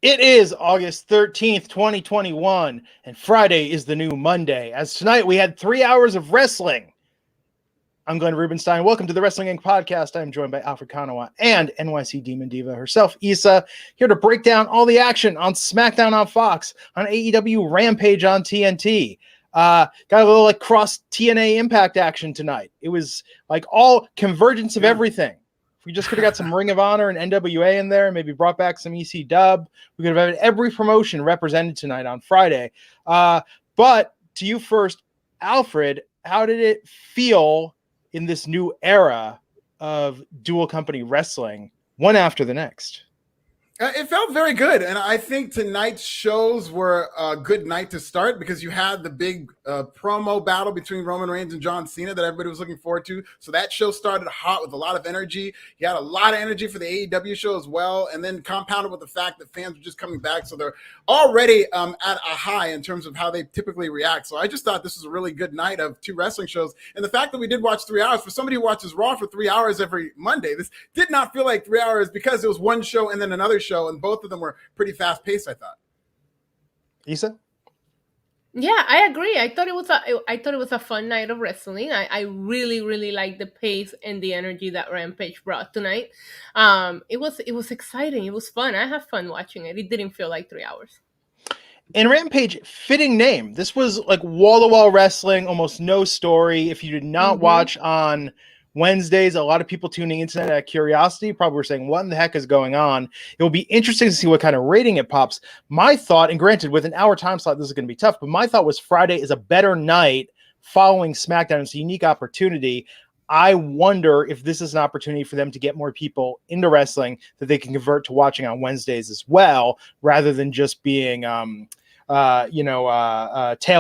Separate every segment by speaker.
Speaker 1: It is August 13th, 2021, and Friday is the new Monday. As tonight we had 3 hours of wrestling. I'm Glenn Rubenstein. Welcome to the Wrestling Inc. podcast. I'm joined by Alfred Konuwa and NYC Demon Diva herself, Issa, here to break down all the action on SmackDown on Fox, on AEW Rampage on TNT. Got a little like cross TNA Impact action tonight. It was like all convergence of everything. We just could have got some Ring of Honor and NWA in there, maybe brought back some EC Dub. We could have had every promotion represented tonight on Friday. But to you first, Alfred, how did it feel in this new era of dual company wrestling, one after the next?
Speaker 2: It felt very good, and I think tonight's shows were a good night to start because you had the big promo battle between Roman Reigns and John Cena that everybody was looking forward to. So that show started hot with a lot of energy. You had a lot of energy for the AEW show as well, and then compounded with the fact that fans were just coming back, so they're already at a high in terms of how they typically react. So I just thought this was a really good night of two wrestling shows, and the fact that we did watch 3 hours, for somebody who watches Raw for 3 hours every Monday, this did not feel like 3 hours because it was one show and then another show, and both of them were pretty fast paced, I thought.
Speaker 1: Issa?
Speaker 3: Yeah, I agree. I thought it was a fun night of wrestling. I really liked the pace and the energy that Rampage brought tonight. It was exciting. It was fun. I had fun watching it. It didn't feel like 3 hours.
Speaker 1: And Rampage, fitting name. This was like wall-to-wall wrestling, almost no story. If you did not watch on Wednesdays, a lot of people tuning into that out of curiosity probably were saying, what in the heck is going on? It will be interesting to see what kind of rating it pops. My thought, and granted, with an hour time slot, this is going to be tough, but my thought was Friday is a better night following SmackDown. It's a unique opportunity. I wonder if this is an opportunity for them to get more people into wrestling that they can convert to watching on Wednesdays as well, rather than just being, tail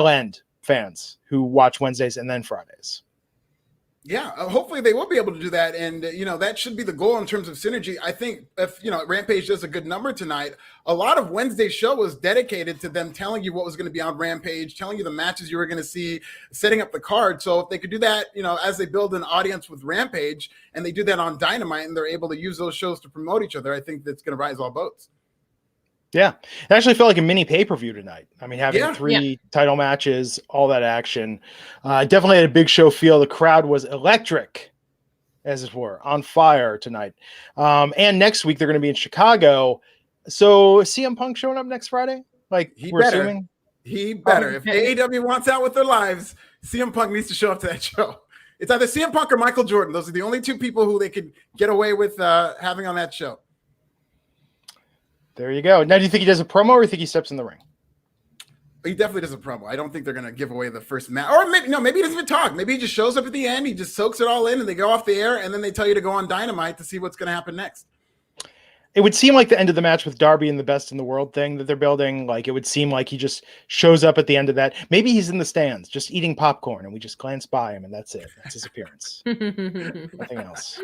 Speaker 1: end fans who watch Wednesdays and then Fridays.
Speaker 2: Yeah, hopefully they will be able to do that. And, that should be the goal in terms of synergy. I think if, Rampage does a good number tonight, a lot of Wednesday's show was dedicated to them telling you what was going to be on Rampage, telling you the matches you were going to see, setting up the card. So if they could do that, as they build an audience with Rampage and they do that on Dynamite and they're able to use those shows to promote each other, I think that's going to rise all boats.
Speaker 1: Yeah, it actually felt like a mini pay-per-view tonight. I mean, having three title matches, all that action. Definitely had a big show feel. The crowd was electric, as it were, on fire tonight. And next week, they're going to be in Chicago. So CM Punk showing up next Friday? Assuming?
Speaker 2: He better. If AEW wants out with their lives, CM Punk needs to show up to that show. It's either CM Punk or Michael Jordan. Those are the only two people who they could get away with having on that show.
Speaker 1: There you go. Now, do you think he does a promo or do you think he steps in the ring?
Speaker 2: He definitely does a promo. I don't think they're going to give away the first match. Or maybe he doesn't even talk. Maybe he just shows up at the end. He just soaks it all in and they go off the air and then they tell you to go on Dynamite to see what's going to happen next.
Speaker 1: It would seem like the end of the match with Darby and the Best in the World thing that they're building. Like, it would seem like he just shows up at the end of that. Maybe he's in the stands just eating popcorn and we just glance by him and that's it. That's his appearance. Nothing else.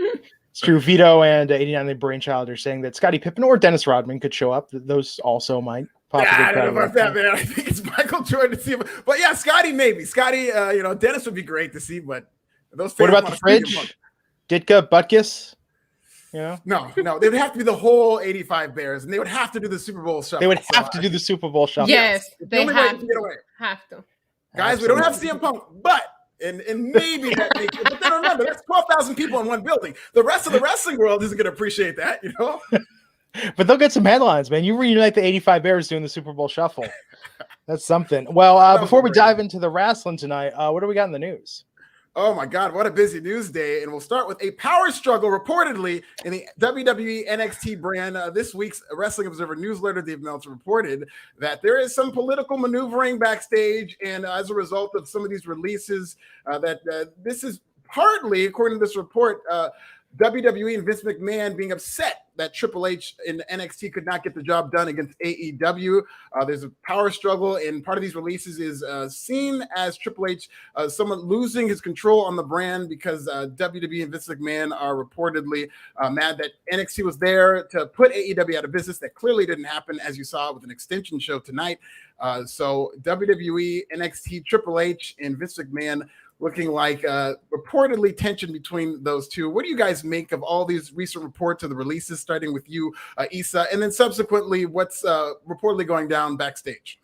Speaker 1: It's true. Vito and 89 The Brainchild are saying that Scottie Pippen or Dennis Rodman could show up. Those also might possibly.
Speaker 2: Yeah, I don't know about that, man. I think it's Michael Jordan to see him. But yeah, Scottie maybe. Scottie, Dennis would be great to see. But those.
Speaker 1: What about the fridge? Ditka, Butkus?
Speaker 2: No. They would have to be the whole 85 Bears, and they would have to do the Super Bowl shuffle.
Speaker 1: They would have to do the Super Bowl shuffle.
Speaker 3: Yes, they have to.
Speaker 2: Guys,
Speaker 1: Absolutely.
Speaker 2: we don't have CM Punk, but. And maybe that makes it. But then remember, that's 12,000 people in one building. The rest of the wrestling world isn't going to appreciate that,
Speaker 1: But they'll get some headlines, man. You reunite the 85 Bears doing the Super Bowl shuffle. That's something. Well, before we dive into the wrestling tonight, what do we got in the news?
Speaker 2: Oh, my God. What a busy news day. And we'll start with a power struggle reportedly in the WWE NXT brand. This week's Wrestling Observer newsletter, Dave Meltzer reported that there is some political maneuvering backstage. And as a result of some of these releases, this is partly, according to this report, WWE and Vince McMahon being upset that Triple H in NXT could not get the job done against AEW. There's a power struggle, and part of these releases is seen as Triple H someone losing his control on the brand because WWE and Vince McMahon are reportedly mad that NXT was there to put AEW out of business. That clearly didn't happen, as you saw with an extension show tonight. So WWE, NXT, Triple H, and Vince McMahon looking like reportedly tension between those two. What do you guys make of all these recent reports of the releases, starting with you, Issa, and then subsequently what's reportedly going down backstage?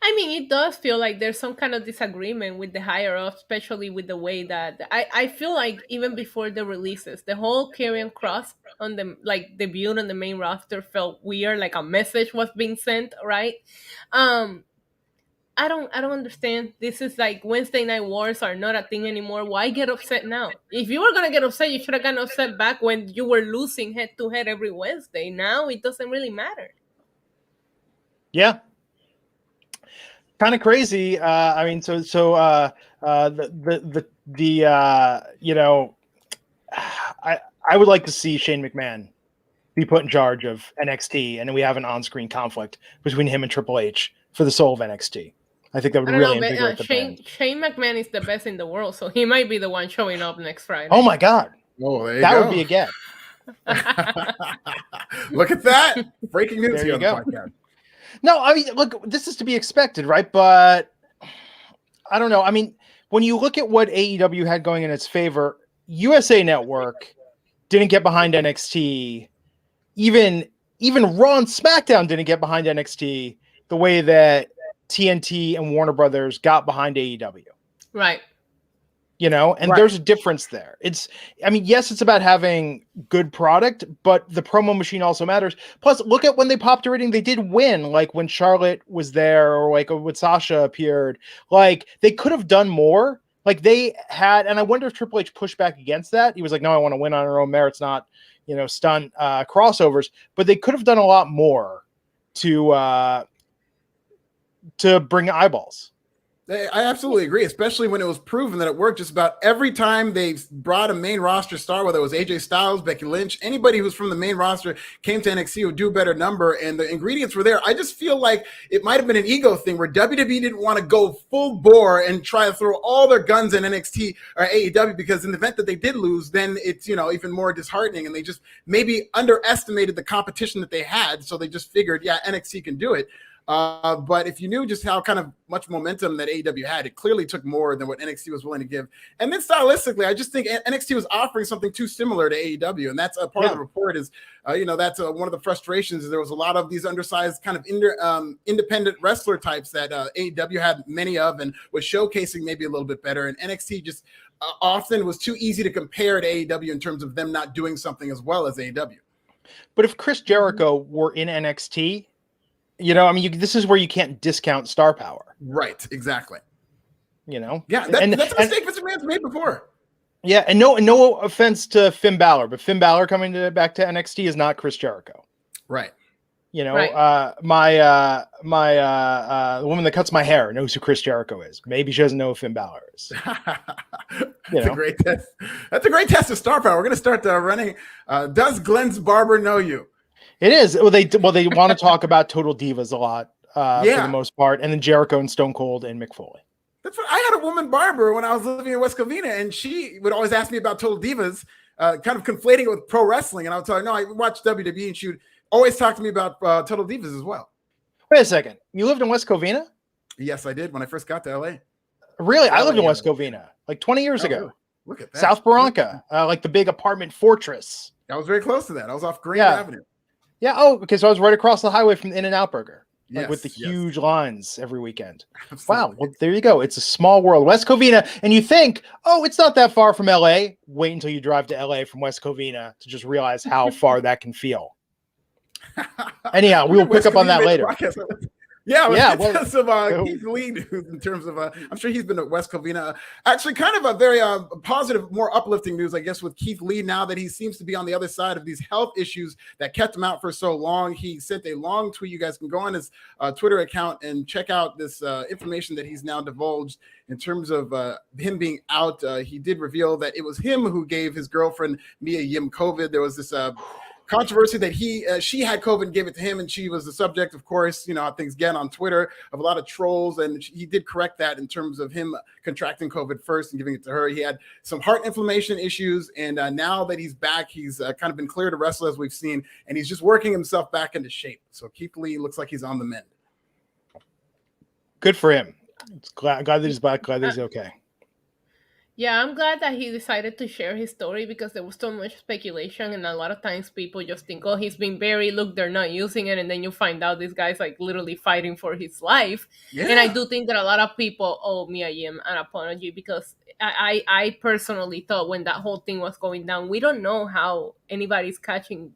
Speaker 3: I mean, it does feel like there's some kind of disagreement with the higher up, especially with the way that I feel like even before the releases, the whole Karrion Kross on the debut on the main roster felt weird, like a message was being sent, right? I don't understand. This is like Wednesday night wars are not a thing anymore. Why get upset now? If you were gonna get upset, you should have gotten upset back when you were losing head to head every Wednesday. Now it doesn't really matter.
Speaker 1: Yeah. Kind of crazy. I mean, you know, I would like to see Shane McMahon be put in charge of NXT, and then we have an on-screen conflict between him and Triple H for the soul of NXT. I think that would really invigorate the brand.
Speaker 3: Shane McMahon is the best in the world, so he might be the one showing up next Friday.
Speaker 1: Oh my God!
Speaker 2: Oh, there you
Speaker 1: that
Speaker 2: go.
Speaker 1: would be a get.
Speaker 2: Look at that! Breaking news here on the podcast.
Speaker 1: No, I mean, look, this is to be expected, right? But I don't know. I mean, when you look at what AEW had going in its favor, USA Network didn't get behind NXT. Even Raw and SmackDown didn't get behind NXT the way that TNT and Warner Brothers got behind AEW.
Speaker 3: Right.
Speaker 1: You know, and there's a difference there. I mean, yes, it's about having good product, but the promo machine also matters. Plus, look at when they popped everything, they did win, like when Charlotte was there or like when Sasha appeared. Like, they could have done more. Like, they had, and I wonder if Triple H pushed back against that. He was like, no, I want to win on our own merits, not, you know, stunt crossovers. But they could have done a lot more to bring eyeballs.
Speaker 2: I absolutely agree, especially when it was proven that it worked just about every time they brought a main roster star, whether it was AJ Styles, Becky Lynch, anybody who's from the main roster came to NXT would do a better number, and the ingredients were there. I just feel like it might have been an ego thing where WWE didn't want to go full bore and try to throw all their guns in NXT or AEW, because in the event that they did lose, then it's, you know, even more disheartening, and they just maybe underestimated the competition that they had, so they just figured, yeah, NXT can do it. But if you knew just how kind of much momentum that AEW had, it clearly took more than what NXT was willing to give. And then stylistically, I just think NXT was offering something too similar to AEW. And that's a part of the report is, you know, that's one of the frustrations. Is there was a lot of these undersized kind of independent wrestler types that AEW had many of and was showcasing maybe a little bit better. And NXT just often was too easy to compare to AEW in terms of them not doing something as well as AEW.
Speaker 1: But if Chris Jericho were in NXT, you know, I mean, this is where you can't discount star power.
Speaker 2: Right, exactly.
Speaker 1: You know?
Speaker 2: Yeah, that's a mistake Vince McMahon's made before.
Speaker 1: Yeah, and no offense to Finn Balor, but Finn Balor coming back to NXT is not Chris Jericho.
Speaker 2: Right.
Speaker 1: You know, the woman that cuts my hair knows who Chris Jericho is. Maybe she doesn't know who Finn Balor is.
Speaker 2: That's a great test. That's a great test of star power. We're going to start running. Does Glenn's barber know you?
Speaker 1: It is. Well, they want to talk about Total Divas a lot for the most part, and then Jericho and Stone Cold and Mick Foley.
Speaker 2: That's what I had a woman barber when I was living in West Covina, and she would always ask me about Total Divas, kind of conflating it with pro wrestling. And I would tell her, no, I watch WWE, and she would always talk to me about Total Divas as well.
Speaker 1: Wait a second. You lived in West Covina?
Speaker 2: Yes, I did when I first got to LA.
Speaker 1: Really? I lived in West Covina like 20 years ago.
Speaker 2: Really? Look at that.
Speaker 1: South Barranca, like the big apartment fortress.
Speaker 2: I was very close to that. I was off Green Avenue.
Speaker 1: Yeah. Oh, okay. So I was right across the highway from In-N-Out Burger, with the huge lines every weekend. Absolutely. Wow. Well, there you go. It's a small world. West Covina. And you think, oh, it's not that far from LA. Wait until you drive to LA from West Covina to just realize how far that can feel. Anyhow, we will pick up on that later.
Speaker 2: Well, some Keith Lee news in terms of I'm sure he's been at West Covina. Actually, kind of a very positive, more uplifting news, I guess, with Keith Lee now that he seems to be on the other side of these health issues that kept him out for so long. He sent a long tweet. You guys can go on his Twitter account and check out this information that he's now divulged in terms of him being out. He did reveal that it was him who gave his girlfriend Mia Yim COVID. There was this controversy that she had COVID and gave it to him, and she was the subject, of course, you know how things get on Twitter, of a lot of trolls, and he did correct that in terms of him contracting COVID first and giving it to her. He had some heart inflammation issues, and now that he's back, he's kind of been clear to wrestle, as we've seen, and he's just working himself back into shape. So Keith Lee looks like he's on the mend.
Speaker 1: Good for him. Glad that he's back. Glad that he's okay.
Speaker 3: Yeah, I'm glad that he decided to share his story because there was so much speculation, and a lot of times people just think, "Oh, he's been buried. Look, they're not using it," and then you find out this guy's like literally fighting for his life. And I
Speaker 2: Yeah.
Speaker 3: do think that a lot of people owe Mia Yim an apology because I personally thought when that whole thing was going down, we don't know how anybody's contracting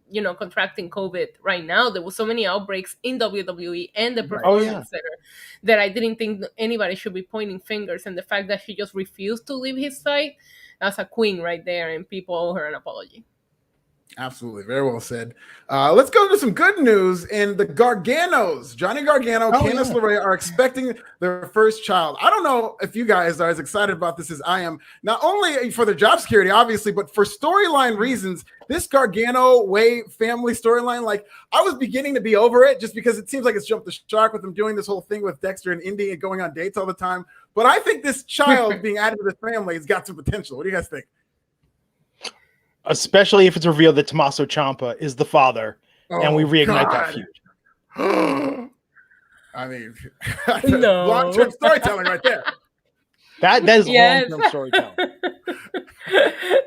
Speaker 3: COVID right now. There was so many outbreaks in WWE and the
Speaker 2: Right.
Speaker 1: Oh yeah.
Speaker 3: Performance Center that I didn't think anybody should be pointing fingers. And the fact that she just refused to leave his side, that's a queen right there, and people owe her an apology.
Speaker 2: Absolutely. Very well said. Let's go to some good news. In the Garganos, Johnny Gargano, Candice LeRae are expecting their first child. I don't know if you guys are as excited about this as I am, not only for their job security, obviously, but for storyline reasons. This Gargano Way family storyline, like I was beginning to be over it just because it seems like it's jumped the shark with them doing this whole thing with Dexter and Indy and going on dates all the time. But I think this child being added to the family has got some potential. What do you guys think?
Speaker 1: Especially if it's revealed that Tommaso Ciampa is the father, and we reignite that feud.
Speaker 2: I mean,
Speaker 3: No.
Speaker 2: long-term storytelling right there.
Speaker 1: That is
Speaker 3: Yes.
Speaker 1: long-term storytelling.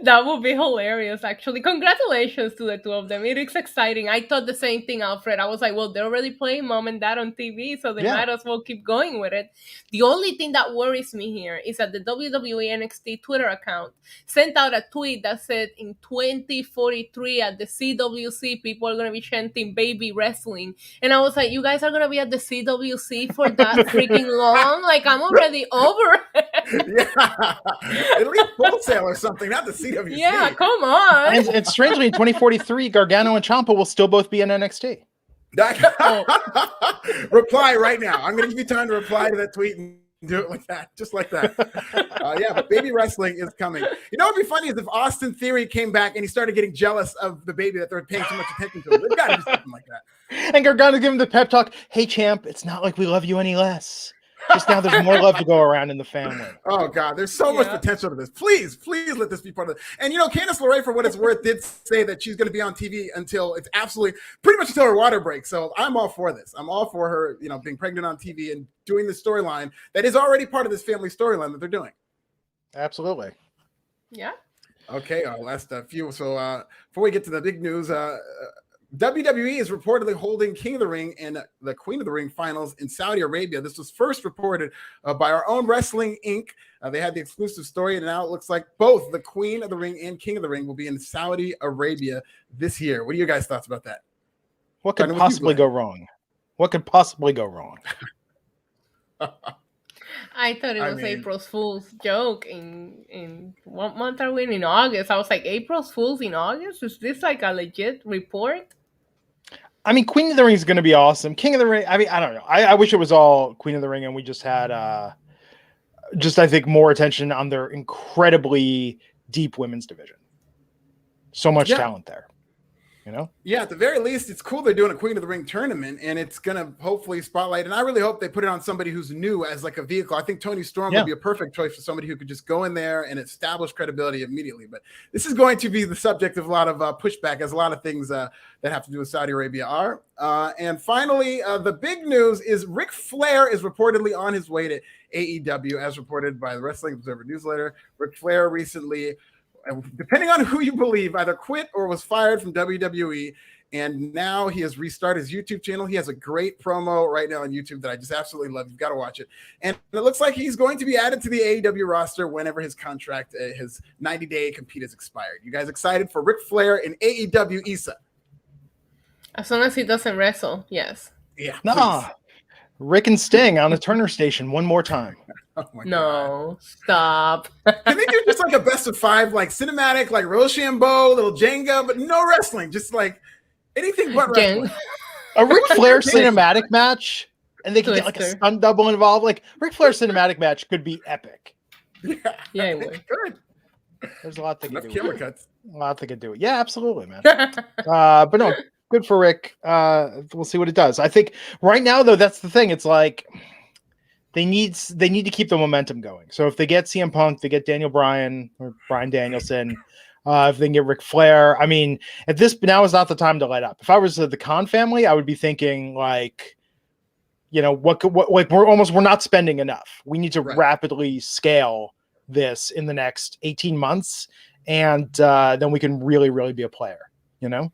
Speaker 3: That would be hilarious, actually. Congratulations to the two of them. It is exciting. I thought the same thing, Alfred. I was like, well, they're already playing mom and dad on TV, so they might as well keep going with it. The only thing that worries me here is that the WWE NXT Twitter account sent out a tweet that said in 2043 at the CWC, people are going to be chanting baby wrestling. And I was like, you guys are going to be at the CWC for that freaking long? Like, I'm already over it.
Speaker 2: Yeah, at least wholesale or something, not the CWC.
Speaker 3: Yeah, come on.
Speaker 1: And strangely, in 2043, Gargano and Ciampa will still both be in NXT.
Speaker 2: Reply right now. I'm going to give you time to reply to that tweet and do it like that, just like that. Yeah, but baby wrestling is coming. You know what would be funny is if Austin Theory came back and he started getting jealous of the baby that they're paying too much attention to. They've got to do something like that.
Speaker 1: And Gargano give him the pep talk. Hey, champ, it's not like we love you any less. Just now there's more love to go around in the family.
Speaker 2: Oh, God, there's so much potential to this. Please let this be part of it. And, Candice LeRae, for what it's worth, did say that she's going to be on TV until it's pretty much until her water breaks. So I'm all for this. I'm all for her, being pregnant on TV and doing the storyline that is already part of this family storyline that they're doing.
Speaker 1: Absolutely.
Speaker 3: Yeah.
Speaker 2: Okay, last few. So before we get to the big news, WWE is reportedly holding King of the Ring and the Queen of the Ring finals in Saudi Arabia. This was first reported by our own Wrestling Inc. They had the exclusive story, and now it looks like both the Queen of the Ring and King of the Ring will be in Saudi Arabia this year. What are your guys' thoughts about that?
Speaker 1: What could possibly go wrong? What could possibly go wrong?
Speaker 3: I thought it was April's Fool's joke. In what month are we in August? I was like, April's Fool's in August? Is this like a legit report?
Speaker 1: I mean, Queen of the Ring is going to be awesome. King of the Ring, I mean, I don't know. I wish it was all Queen of the Ring and we just had, I think, more attention on their incredibly deep women's division. So much talent there.
Speaker 2: Yeah, at the very least, it's cool they're doing a Queen of the Ring tournament, and it's going to hopefully spotlight. And I really hope they put it on somebody who's new as like a vehicle. I think Toni Storm would be a perfect choice for somebody who could just go in there and establish credibility immediately. But this is going to be the subject of a lot of pushback, as a lot of things that have to do with Saudi Arabia are. And finally, the big news is Ric Flair is reportedly on his way to AEW, as reported by the Wrestling Observer newsletter. Ric Flair recently, depending on who you believe, either quit or was fired from WWE, and now he has restarted his YouTube channel. He has a great promo right now on YouTube that I just absolutely love. You've got to watch it. And it looks like he's going to be added to the AEW roster whenever his contract, his 90-day compete has expired. You guys excited for Ric Flair in AEW, Issa?
Speaker 3: As long as he doesn't wrestle, yes.
Speaker 2: Yeah.
Speaker 1: Nah. Rick and Sting on the Turner Station one more time.
Speaker 2: Oh my
Speaker 3: God. Stop.
Speaker 2: Can they do just like a best of 5, like cinematic, like Rochambeau, little Jenga, but no wrestling, just like anything but wrestling?
Speaker 1: A Ric Flair cinematic match, and they could get like a stunt double involved. Like Ric Flair cinematic match could be epic.
Speaker 3: Yeah, it would.
Speaker 2: Good.
Speaker 1: There's a lot they could do.
Speaker 2: Camera cuts.
Speaker 1: A lot they could do. Yeah, absolutely, man. But no. Good for Rick. We'll see what it does. I think right now, though, that's the thing. It's like they need to keep the momentum going. So if they get CM Punk, they get Daniel Bryan or Bryan Danielson. If they can get Ric Flair, I mean, now is not the time to let up. If I was the Khan family, I would be thinking like, we're not spending enough. We need to rapidly scale this in the next 18 months, and then we can really be a player, you know?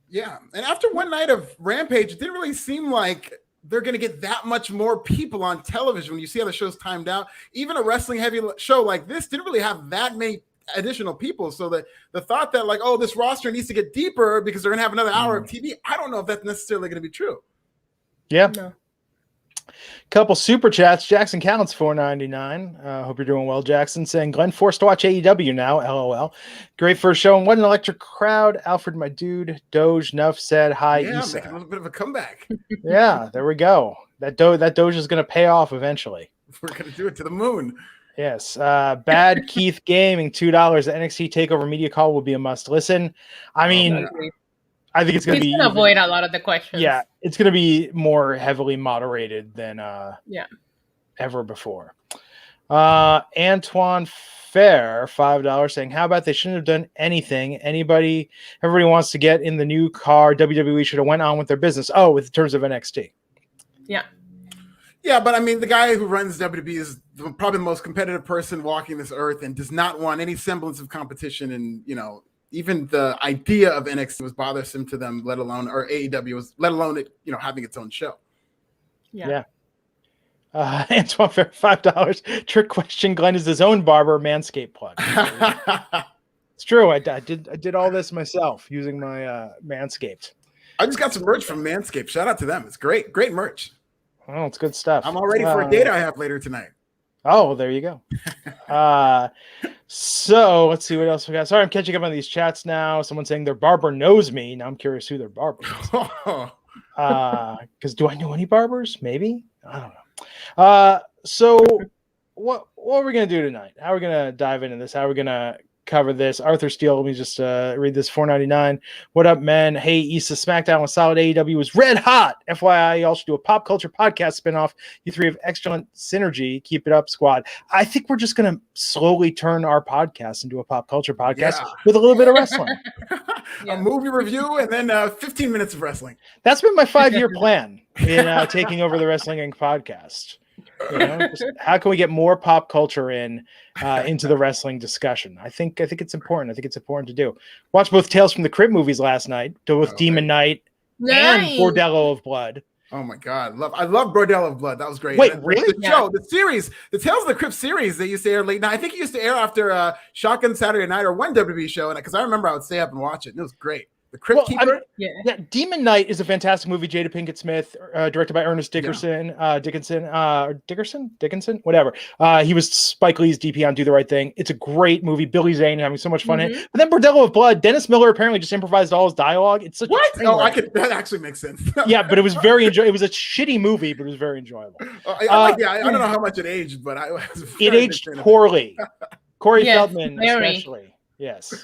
Speaker 2: Yeah. And after one night of Rampage, it didn't really seem like they're going to get that much more people on television when you see how the show's timed out. Even a wrestling heavy show like this didn't really have that many additional people. So that the thought that like, oh, this roster needs to get deeper because they're going to have another hour of TV, I don't know if that's necessarily going to be true.
Speaker 1: Yeah.
Speaker 3: No.
Speaker 1: Couple super chats. Jackson Counts $4.99. Hope you're doing well, Jackson. Saying Glenn forced to watch AEW now. LOL. Great first show and what an electric crowd. Alfred, my dude. Doge Nuff said hi.
Speaker 2: Yeah,
Speaker 1: Issa.
Speaker 2: making a little bit of a comeback.
Speaker 1: Yeah, there we go. That Doge is going to pay off eventually.
Speaker 2: We're going to do it to the moon.
Speaker 1: Yes. Bad Keith Gaming $2. The NXT Takeover Media Call will be a must listen. I mean. I think it's going to be
Speaker 3: avoid a lot of the questions.
Speaker 1: Yeah, it's going to be more heavily moderated than ever before. Antoine Fair, $5, saying, how about they shouldn't have done anything? Everybody wants to get in the new car. WWE should have went on with their business. Oh, in terms of NXT.
Speaker 3: Yeah.
Speaker 2: Yeah, but I mean, the guy who runs WWE is probably the most competitive person walking this earth and does not want any semblance of competition. And, you know, even the idea of NXT was bothersome to them, let alone, or AEW was, let alone it, you know, having its own show.
Speaker 3: Yeah.
Speaker 1: Antoine Fair, $5. Trick question. Glenn is his own barber. Manscaped plug. It's true. I did all this myself using my Manscaped.
Speaker 2: I just got some merch from Manscaped. Shout out to them. It's great merch.
Speaker 1: Oh, it's good stuff.
Speaker 2: I'm all ready for a date I have later tonight.
Speaker 1: Oh, well, there you go. So let's see what else we got. Sorry, I'm catching up on these chats now. Someone saying their barber knows me. Now I'm curious who their barber is. Because do I know any barbers? Maybe. I don't know. So what are we gonna do tonight? How are we gonna dive into this? How are we gonna cover this? Arthur Steele, let me just read this. $4.99. What up, men? Hey, Issa, SmackDown with solid AEW was red hot. FYI, y'all should do a pop culture podcast spinoff. You three have excellent synergy. Keep it up, squad. I think we're just gonna slowly turn our podcast into a pop culture podcast with a little bit of wrestling.
Speaker 2: A movie review and then 15 minutes of wrestling.
Speaker 1: That's been my 5-year plan in taking over the Wrestling Inc. podcast. You know, how can we get more pop culture into the wrestling discussion? I think it's important. I think it's important to do. Watch both Tales from the Crypt movies last night, both Demon Knight and Bordello of Blood.
Speaker 2: Oh my God, I love Bordello of Blood. That was great.
Speaker 1: Wait, really?
Speaker 2: The show, the series, the Tales of the Crypt series that used to air late night. I think it used to air after Shotgun Saturday Night or one WWE show, and because I remember I would stay up and watch it, and it was great. The Crypt Keeper.
Speaker 1: Yeah, Demon Knight is a fantastic movie. Jada Pinkett Smith, directed by Ernest Dickerson, Dickinson, whatever. He was Spike Lee's DP on Do the Right Thing. It's a great movie. Billy Zane having so much fun in it. But then Bordello of Blood, Dennis Miller apparently just improvised all his dialogue. It's such
Speaker 2: what? Oh, that actually makes sense.
Speaker 1: Yeah, but it was very enjoyable. It was a shitty movie, but it was very enjoyable.
Speaker 2: I don't know how much it aged, but
Speaker 1: it aged poorly. Corey Feldman, especially. Yes.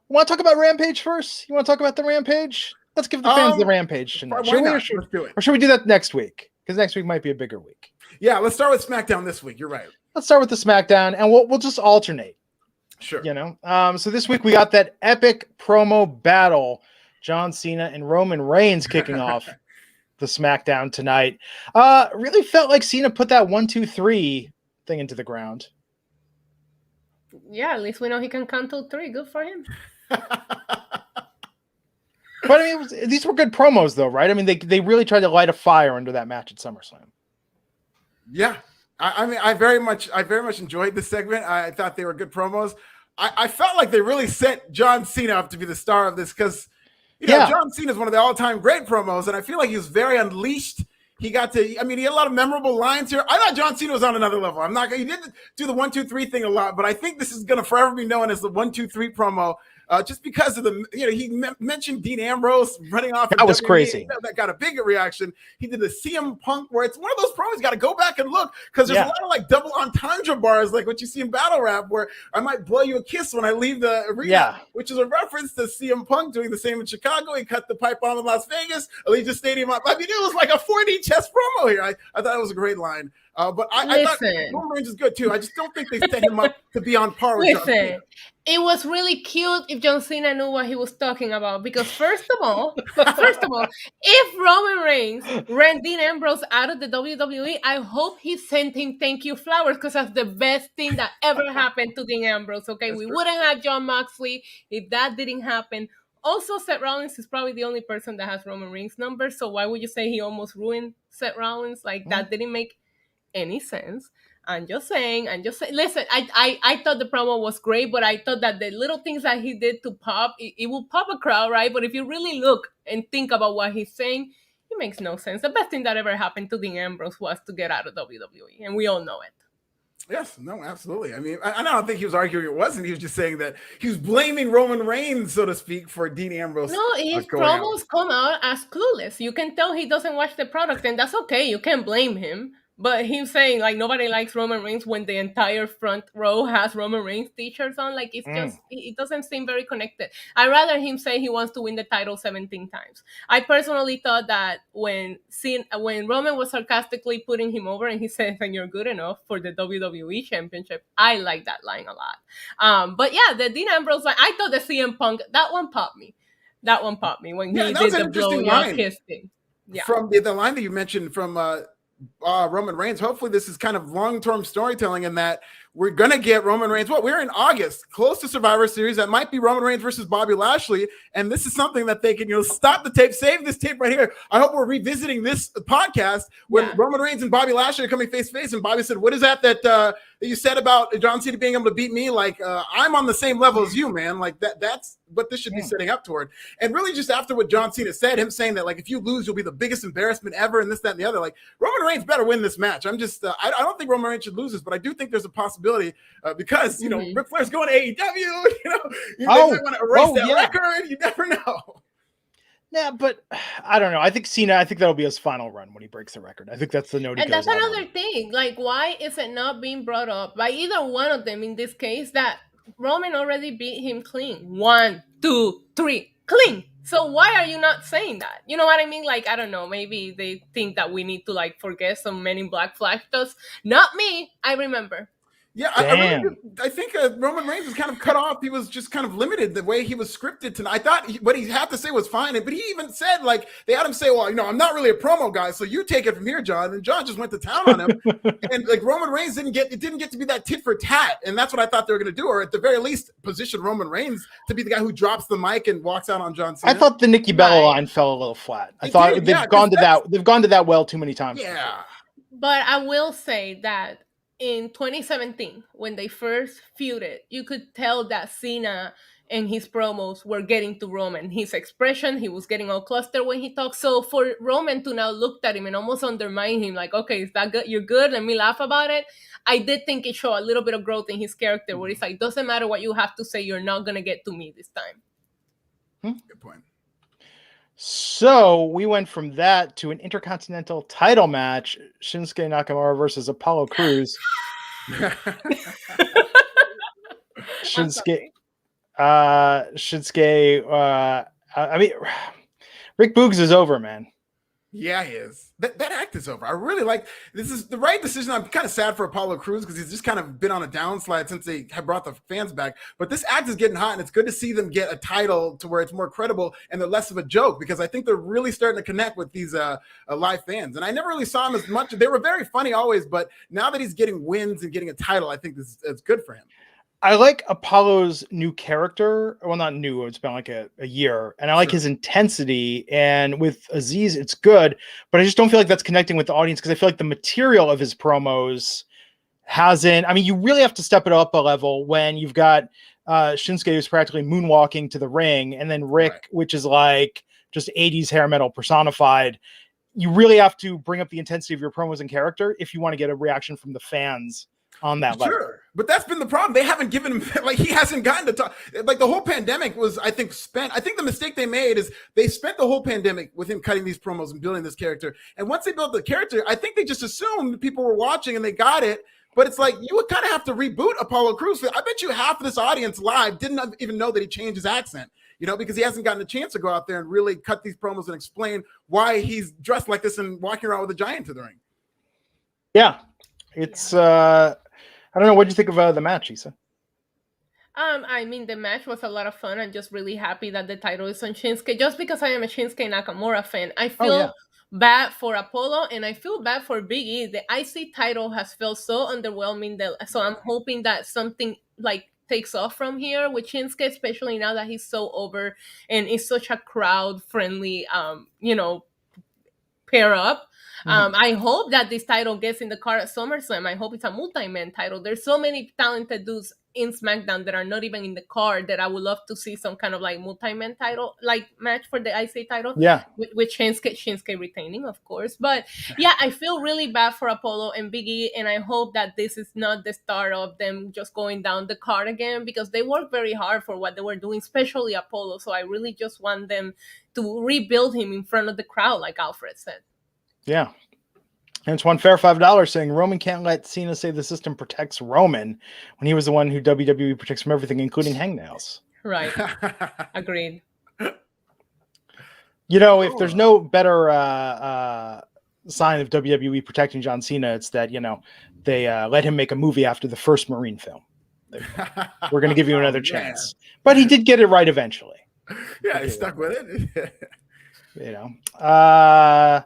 Speaker 1: Want to talk about Rampage first? You want to talk about the Rampage? Let's give the fans the Rampage tonight.
Speaker 2: Let's do it.
Speaker 1: Or should we do that next week? Because next week might be a bigger week.
Speaker 2: Yeah, let's start with SmackDown this week. You're right.
Speaker 1: Let's start with the SmackDown, and we'll just alternate.
Speaker 2: Sure.
Speaker 1: You know, so this week we got that epic promo battle, John Cena and Roman Reigns kicking off the SmackDown tonight. Really felt like Cena put that 1, 2, 3 thing into the ground.
Speaker 3: Yeah, at least we know he can count till 3. Good for him.
Speaker 1: But I mean, these were good promos, though, right? I mean, they really tried to light a fire under that match at SummerSlam.
Speaker 2: Yeah, I mean, I very much enjoyed this segment. I thought they were good promos. I felt like they really set John Cena up to be the star of this because, you know, John Cena is one of the all-time great promos, and I feel like he was very unleashed. He he had a lot of memorable lines here. I thought John Cena was on another level. He didn't do the 1, 2, 3 thing a lot, but I think this is going to forever be known as the 1, 2, 3 promo. Just because of he mentioned Dean Ambrose running off.
Speaker 1: That was crazy.
Speaker 2: That got a big reaction. He did the CM Punk where it's one of those promos you got to go back and look because there's a lot of like double entendre bars like what you see in battle rap where I might blow you a kiss when I leave the arena, which is a reference to CM Punk doing the same in Chicago. He cut the pipe on in Las Vegas, Allegiant Stadium. I mean, it was like a 4D chess promo here. I thought it was a great line. But I thought Roman Reigns is good too. I just don't think they set him up to be on par with John Cena.
Speaker 3: It was really cute if John Cena knew what he was talking about. Because first of all, if Roman Reigns ran Dean Ambrose out of the WWE, I hope he sent him thank you flowers because that's the best thing that ever happened to Dean Ambrose. Okay, we wouldn't have John Moxley if that didn't happen. Also, Seth Rollins is probably the only person that has Roman Reigns' number. So why would you say he almost ruined Seth Rollins? Like that didn't make any sense. I'm just saying. Listen, I thought the promo was great, but I thought that the little things that he did to pop, it will pop a crowd, right? But if you really look and think about what he's saying, it makes no sense. The best thing that ever happened to Dean Ambrose was to get out of WWE, and we all know it.
Speaker 2: Yes, no, absolutely. I mean, I don't think he was arguing it wasn't. He was just saying that he was blaming Roman Reigns, so to speak, for Dean Ambrose.
Speaker 3: No, his promos come out as clueless. You can tell he doesn't watch the product, and that's okay. You can't blame him. But him saying like nobody likes Roman Reigns when the entire front row has Roman Reigns t-shirts on, like it's just it doesn't seem very connected. I'd rather him say he wants to win the title 17 times. I personally thought that when Roman was sarcastically putting him over and he said, "And you're good enough for the WWE Championship," I like that line a lot. But yeah, the Dean Ambrose line, I thought the CM Punk, that one popped me. That one popped me when he did the blow kiss thing. Yeah.
Speaker 2: From the line that you mentioned from Roman Reigns, hopefully this is kind of long-term storytelling in that we're going to get Roman Reigns. We're in August, close to Survivor Series. That might be Roman Reigns versus Bobby Lashley. And this is something that they can, stop the tape, save this tape right here. I hope we're revisiting this podcast when Roman Reigns and Bobby Lashley are coming face to face. And Bobby said, "What is that you said about John Cena being able to beat me? Like, I'm on the same level as you, man. Like that's what this should be setting up toward." And really just after what John Cena said, him saying that, like, if you lose, you'll be the biggest embarrassment ever and this, that, and the other. Like, Roman Reigns better win this match. I'm just, I don't think Roman Reigns should lose this, but I do think there's a possibility because, Ric Flair's going to AEW, you want to erase that record. You never know.
Speaker 1: Yeah, but I don't know. I think that'll be his final run when he breaks the record. I think that's the note.
Speaker 3: And that's another thing. Like, why is it not being brought up by either one of them in this case that Roman already beat him clean? 1, 2, 3, clean. So why are you not saying that? You know what I mean? Like, I don't know. Maybe they think that we need to like forget some Men in Black flash does. Not me. I remember.
Speaker 2: Yeah, I think Roman Reigns was kind of cut off. He was just kind of limited the way he was scripted tonight. I thought what he had to say was fine, but he even said, like, they had him say, "Well, I'm not really a promo guy, so you take it from here, John." And John just went to town on him. And like Roman Reigns didn't get to be that tit for tat, and that's what I thought they were going to do, or at the very least, position Roman Reigns to be the guy who drops the mic and walks out on John Cena.
Speaker 1: I thought the Nikki Bella line fell a little flat. They've gone to that well too many times.
Speaker 2: Yeah,
Speaker 3: but I will say that in 2017, when they first feuded, you could tell that Cena and his promos were getting to Roman. His expression, he was getting all clustered when he talked. So for Roman to now look at him and almost undermine him, like, okay, is that good? You're good? Let me laugh about it. I did think it showed a little bit of growth in his character where it's like, doesn't matter what you have to say, you're not going to get to me this time.
Speaker 2: Good point.
Speaker 1: So we went from that to an Intercontinental title match, Shinsuke Nakamura versus Apollo Crews. Shinsuke, I mean, Rick Boogs is over, man.
Speaker 2: Yeah, he is. That act is over. I really like this. Is the right decision. I'm kind of sad for Apollo Crews because he's just kind of been on a downslide since they have brought the fans back. But this act is getting hot, and it's good to see them get a title to where it's more credible and they're less of a joke because I think they're really starting to connect with these live fans. And I never really saw him as much. They were very funny always, but now that he's getting wins and getting a title, I think this is good for him.
Speaker 1: I like Apollo's new character. Well, not new. It's been like a year. And I like his intensity. And with Aziz, it's good. But I just don't feel like that's connecting with the audience because I feel like the material of his promos hasn't. I mean, you really have to step it up a level when you've got Shinsuke who's practically moonwalking to the ring. And then Rick, which is like just 80s hair metal personified. You really have to bring up the intensity of your promos and character if you want to get a reaction from the fans on that level.
Speaker 2: Sure, but that's been the problem. They haven't given him, like, he hasn't gotten to talk. Like, the whole pandemic was, I think the mistake they made is they spent the whole pandemic with him cutting these promos and building this character. And once they built the character, I think they just assumed people were watching and they got it. But it's like, you would kind of have to reboot Apollo Crews. I bet you half of this audience live didn't even know that he changed his accent, because he hasn't gotten a chance to go out there and really cut these promos and explain why he's dressed like this and walking around with a giant to the ring.
Speaker 1: Yeah, it's, I don't know. What did you think of the match, Isa?
Speaker 3: I mean, the match was a lot of fun. I'm just really happy that the title is on Shinsuke. Just because I am a Shinsuke Nakamura fan, I feel bad for Apollo and I feel bad for Big E. The IC title has felt so underwhelming. So I'm hoping that something like takes off from here with Shinsuke, especially now that he's so over and is such a crowd friendly, pair up. I hope that this title gets in the car at SummerSlam. I hope it's a multi-man title. There's so many talented dudes in SmackDown that are not even in the card that I would love to see some kind of like multi-man title like match for the IC title.
Speaker 1: Yeah.
Speaker 3: With Shinsuke retaining, of course. But yeah, I feel really bad for Apollo and Big E, and I hope that this is not the start of them just going down the card again, because they worked very hard for what they were doing, especially Apollo. So I really just want them to rebuild him in front of the crowd, like Alfred said.
Speaker 1: Yeah. And it's one fair $5 saying Roman can't let Cena say the system protects Roman when he was the one who WWE protects from everything, including hangnails.
Speaker 3: Right. Agreed.
Speaker 1: You know, if there's no better sign of WWE protecting John Cena, it's that, they let him make a movie after the first Marine film. We're going to give you another chance. But he did get it right eventually.
Speaker 2: Yeah, he stuck with it.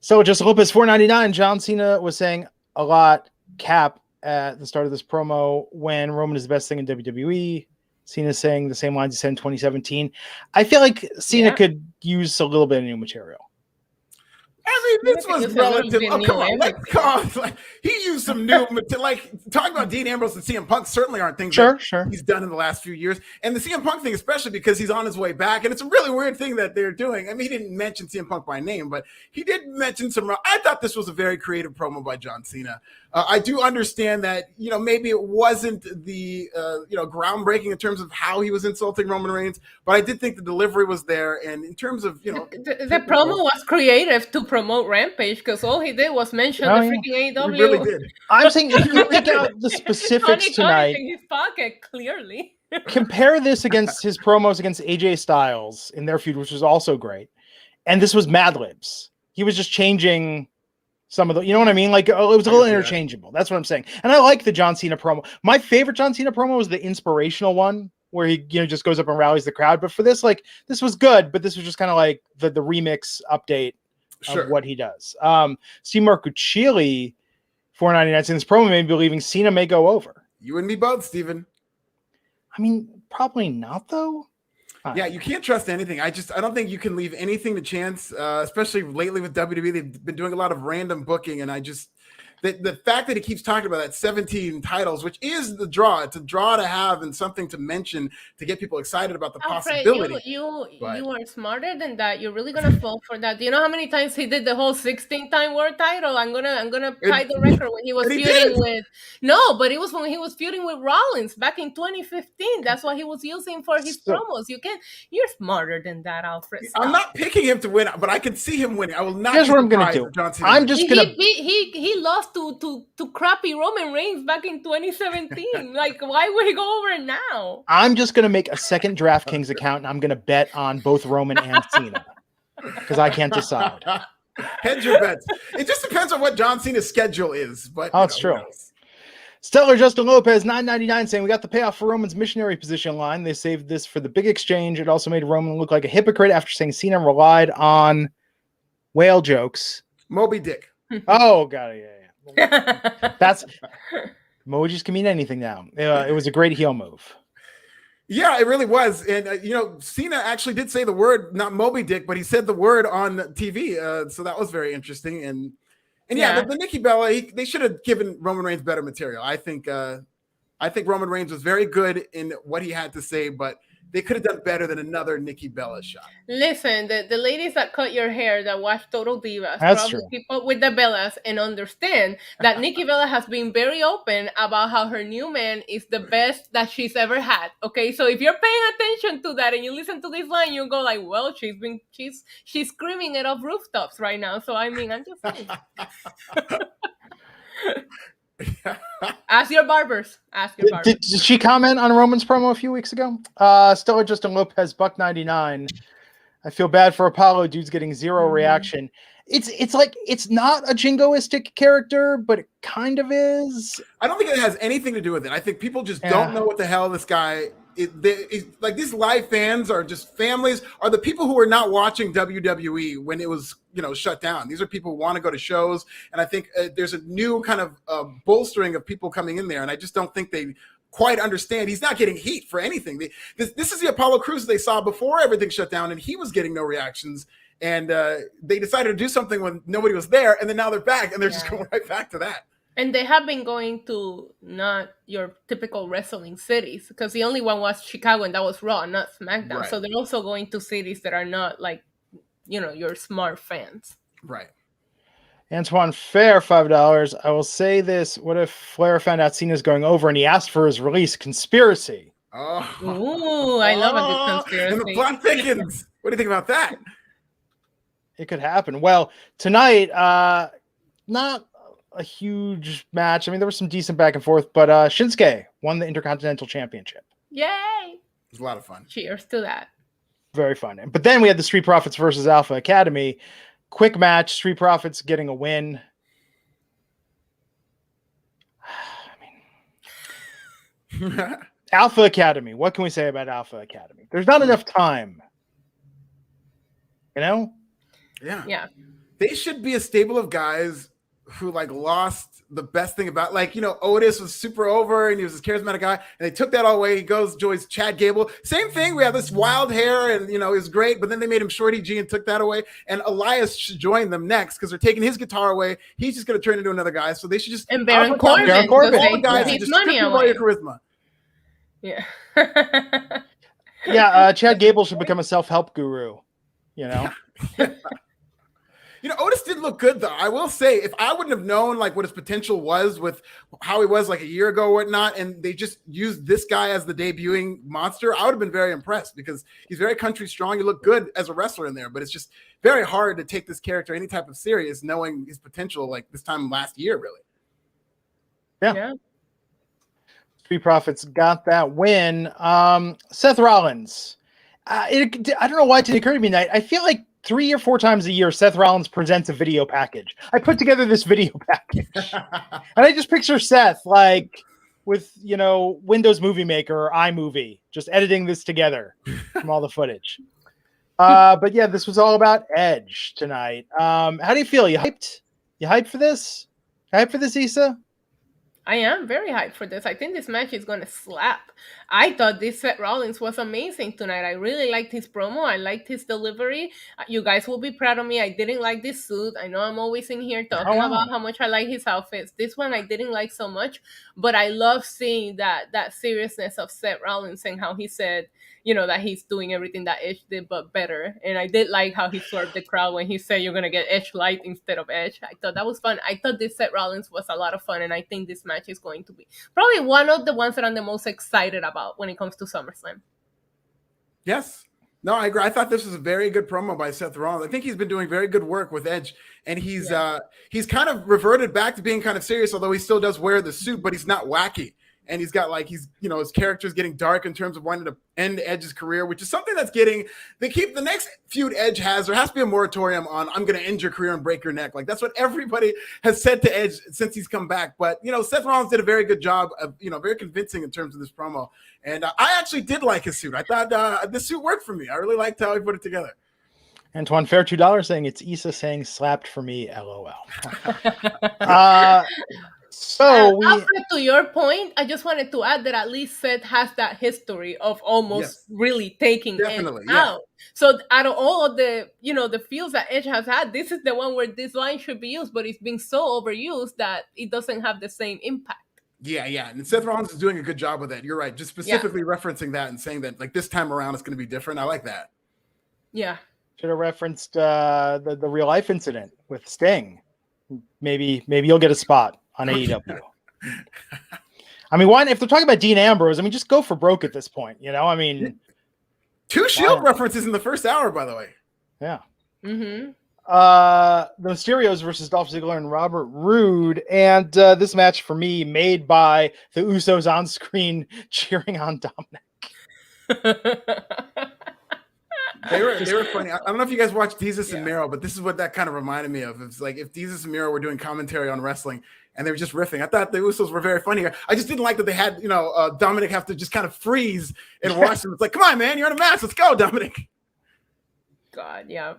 Speaker 1: So just Lopez $4.99. John Cena was saying a lot cap at the start of this promo when Roman is the best thing in WWE. Cena saying the same lines he said in 2017. I feel like Cena could use a little bit of new material.
Speaker 2: I mean, this was relative. Oh, come on. Like, he used some new material. Like, talking about Dean Ambrose and CM Punk certainly aren't things that he's done in the last few years. And the CM Punk thing, especially because he's on his way back. And it's a really weird thing that they're doing. I mean, he didn't mention CM Punk by name, but he did mention some. I thought this was a very creative promo by John Cena. I do understand that, maybe it wasn't the, groundbreaking in terms of how he was insulting Roman Reigns, but I did think the delivery was there. And in terms of,
Speaker 3: the promo was creative to promote Rampage, because all he did was mention the freaking AEW.
Speaker 2: He really did.
Speaker 1: I'm saying if you pick out the specifics tonight,
Speaker 3: in his pocket, clearly.
Speaker 1: Compare this against his promos against AJ Styles in their feud, which was also great. And this was Mad Libs. He was just changing some of the, you know what I mean? Like, it was a little interchangeable. That's what I'm saying. And I like the John Cena promo. My favorite John Cena promo was the inspirational one where he, just goes up and rallies the crowd. But for this, this was good, but this was just kind of like the remix update of what he does. Steve Marcuccioli, $4.99 in this promo made me believing Cena may go over.
Speaker 2: You and me both, Steven.
Speaker 1: I mean, probably not, though.
Speaker 2: Yeah, you can't trust anything. I don't think you can leave anything to chance, especially lately with WWE. They've been doing a lot of random booking, and the fact that he keeps talking about that 17 titles, which is the draw. It's a draw to have and something to mention to get people excited about the possibility.
Speaker 3: You are smarter than that. You're really gonna fall for that. Do you know how many times he did the whole 16-time world title? I'm gonna tie the record when he was feuding with. No, but it was when he was feuding with Rollins back in 2015. That's what he was using for his promos. You're smarter than that, Alfred.
Speaker 2: I'm not picking him to win, but I can see him winning. I will not.
Speaker 1: Here's what I'm gonna do. I'm just gonna.
Speaker 3: He lost to crappy Roman Reigns back in 2017. Like, why would he go over now?
Speaker 1: I'm just going to make a second DraftKings account, and I'm going to bet on both Roman and Cena because I can't decide.
Speaker 2: Hedge your bets. It just depends on what John Cena's schedule is. But
Speaker 1: it's true. Stellar Justin Lopez, $9.99, saying we got the payoff for Roman's missionary position line. They saved this for the big exchange. It also made Roman look like a hypocrite after saying Cena relied on whale jokes.
Speaker 2: Moby Dick.
Speaker 1: Oh, got it. Yeah. That's emojis can mean anything now. It was a great heel move.
Speaker 2: Yeah, it really was. And Cena actually did say the word, not Moby Dick, but he said the word on TV. So that was very interesting. And the Nikki Bella, they should have given Roman Reigns better material. I think Roman Reigns was very good in what he had to say, but they could have done better than another Nikki Bella shot.
Speaker 3: Listen, the ladies that cut your hair that watch Total Divas,
Speaker 1: that's true.
Speaker 3: Keep up with the Bellas and understand that Nikki Bella has been very open about how her new man is the best that she's ever had. Okay, so if you're paying attention to that and you listen to this line, you go like, well, she's screaming it off rooftops right now. So I mean, I'm just saying. Ask your barbers.
Speaker 1: Did she comment on Roman's promo a few weeks ago? Stellar Justin Lopez, $1.99. I feel bad for Apollo. Dude's getting zero reaction. it's like it's not a jingoistic character, but it kind of is.
Speaker 2: I don't think it has anything to do with it. I think people just don't know what the hell this guy like these live fans are just families, are the people who are not watching WWE when it was, shut down. These are people who want to go to shows. And I think there's a new kind of bolstering of people coming in there. And I just don't think they quite understand. He's not getting heat for anything. This is the Apollo Crews they saw before everything shut down, and he was getting no reactions. And they decided to do something when nobody was there. And then now they're back, and they're just going right back to that.
Speaker 3: And they have been going to not your typical wrestling cities, because the only one was Chicago, and that was Raw, not SmackDown. Right. So they're also going to cities that are not like, your smart fans.
Speaker 2: Right.
Speaker 1: Antoine Fair, $5. I will say this. What if Flair found out Cena's going over and he asked for his release? Conspiracy.
Speaker 2: Oh.
Speaker 3: Ooh, I love a good conspiracy.
Speaker 2: And the plot thickens. What do you think about that?
Speaker 1: It could happen. Well, tonight, not a huge match. I mean, there was some decent back and forth, but Shinsuke won the Intercontinental Championship.
Speaker 3: Yay!
Speaker 2: It was a lot of fun.
Speaker 3: Cheers to that.
Speaker 1: Very fun. But then we had the Street Profits versus Alpha Academy. Quick match. Street Profits getting a win. Alpha Academy. What can we say about Alpha Academy? There's not enough time.
Speaker 2: Yeah.
Speaker 3: Yeah.
Speaker 2: They should be a stable of guys who lost the best thing about, Otis was super over and he was this charismatic guy, and they took that all away. He joins Chad Gable. Same thing. We have this wild hair and, it was great, but then they made him Shorty G and took that away. And Elias should join them next because they're taking his guitar away. He's just going to turn into another guy. So they should just.
Speaker 3: And Baron Corbin. All
Speaker 2: the guys just strip you of all your charisma.
Speaker 3: Yeah.
Speaker 1: Yeah. Chad Gable should become a self-help guru,
Speaker 2: Yeah. Otis did look good, though. I will say, if I wouldn't have known what his potential was with how he was a year ago or whatnot, and they just used this guy as the debuting monster, I would have been very impressed because he's very country strong. He looked good as a wrestler in there, but it's just very hard to take this character any type of serious knowing his potential this time last year, really.
Speaker 1: Yeah. Street Profits got that win. Seth Rollins. I don't know why it didn't occur to me tonight. I feel like 3 or 4 times a year, Seth Rollins presents a video package. I put together this video package, and I just picture Seth with Windows Movie Maker or iMovie, just editing this together from all the footage. But yeah, this was all about Edge tonight. How do you feel? You hyped? You hyped for this? Hyped for this, Issa?
Speaker 3: I am very hyped for this. I think this match is going to slap. I thought this Seth Rollins was amazing tonight. I really liked his promo. I liked his delivery. You guys will be proud of me. I didn't like this suit. I know I'm always in here talking about how much I like his outfits. This one I didn't like so much, but I love seeing that seriousness of Seth Rollins and how he said, that he's doing everything that Edge did, but better. And I did like how he swerved the crowd when he said, you're going to get Edge Light instead of Edge. I thought that was fun. I thought this Seth Rollins was a lot of fun, and I think this match is going to be probably one of the ones that I'm the most excited about when it comes to SummerSlam.
Speaker 2: Yes. No, I agree. I thought this was a very good promo by Seth Rollins. I think he's been doing very good work with Edge, and he's kind of reverted back to being kind of serious, although he still does wear the suit, but he's not wacky. And he's got his character's getting dark in terms of wanting to end Edge's career, which is something that's the next feud Edge has. There has to be a moratorium on, I'm going to end your career and break your neck. That's what everybody has said to Edge since he's come back. But, Seth Rollins did a very good job of, very convincing in terms of this promo. And I actually did like his suit. I thought this suit worked for me. I really liked how he put it together.
Speaker 1: Antoine Fair, $2 saying it's Issa saying slapped for me, LOL.
Speaker 3: Alfred, to your point, I just wanted to add that at least Seth has that history of almost really taking Edge out. So out of all of the, the feels that Edge has had, this is the one where this line should be used, but it's being so overused that it doesn't have the same impact.
Speaker 2: Yeah. And Seth Rollins is doing a good job with that. You're right. Just specifically referencing that and saying that this time around it's going to be different. I like that.
Speaker 3: Yeah.
Speaker 1: Should have referenced the real life incident with Sting. Maybe you'll get a spot on AEW. I mean, why? If they're talking about Dean Ambrose, just go for broke at this point. 2
Speaker 2: Shield references in the first hour, by the way.
Speaker 1: Yeah.
Speaker 3: Mm-hmm.
Speaker 1: The Mysterios versus Dolph Ziggler and Robert Roode, and this match for me made by the Usos on screen cheering on Dominic.
Speaker 2: They were funny. I don't know if you guys watched Jesus and Miro, but this is what that kind of reminded me of. It's like if Jesus and Miro were doing commentary on wrestling and they were just riffing. I thought the Usos were very funny. I just didn't like that they had, Dominic have to just kind of freeze and watch them. It's like, come on, man, you're in a match. Let's go, Dominic.
Speaker 3: God, yeah.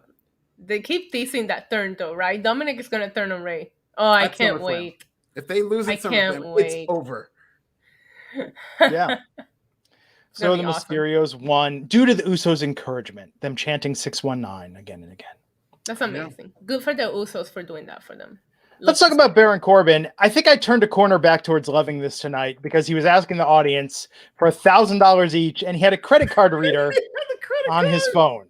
Speaker 3: They keep teasing that turn though, right? Dominic is gonna turn on Ray. Oh, I can't wait.
Speaker 2: If they lose at SummerSlam, it's over.
Speaker 1: Yeah. So the Mysterios won due to the Usos' encouragement, them chanting 619 again and again.
Speaker 3: That's amazing. Yeah. Good for the Usos for doing that for them.
Speaker 1: Let's talk about Baron Corbin. I think I turned a corner back towards loving this tonight because he was asking the audience for $1,000 each, and he had a credit card reader on his phone.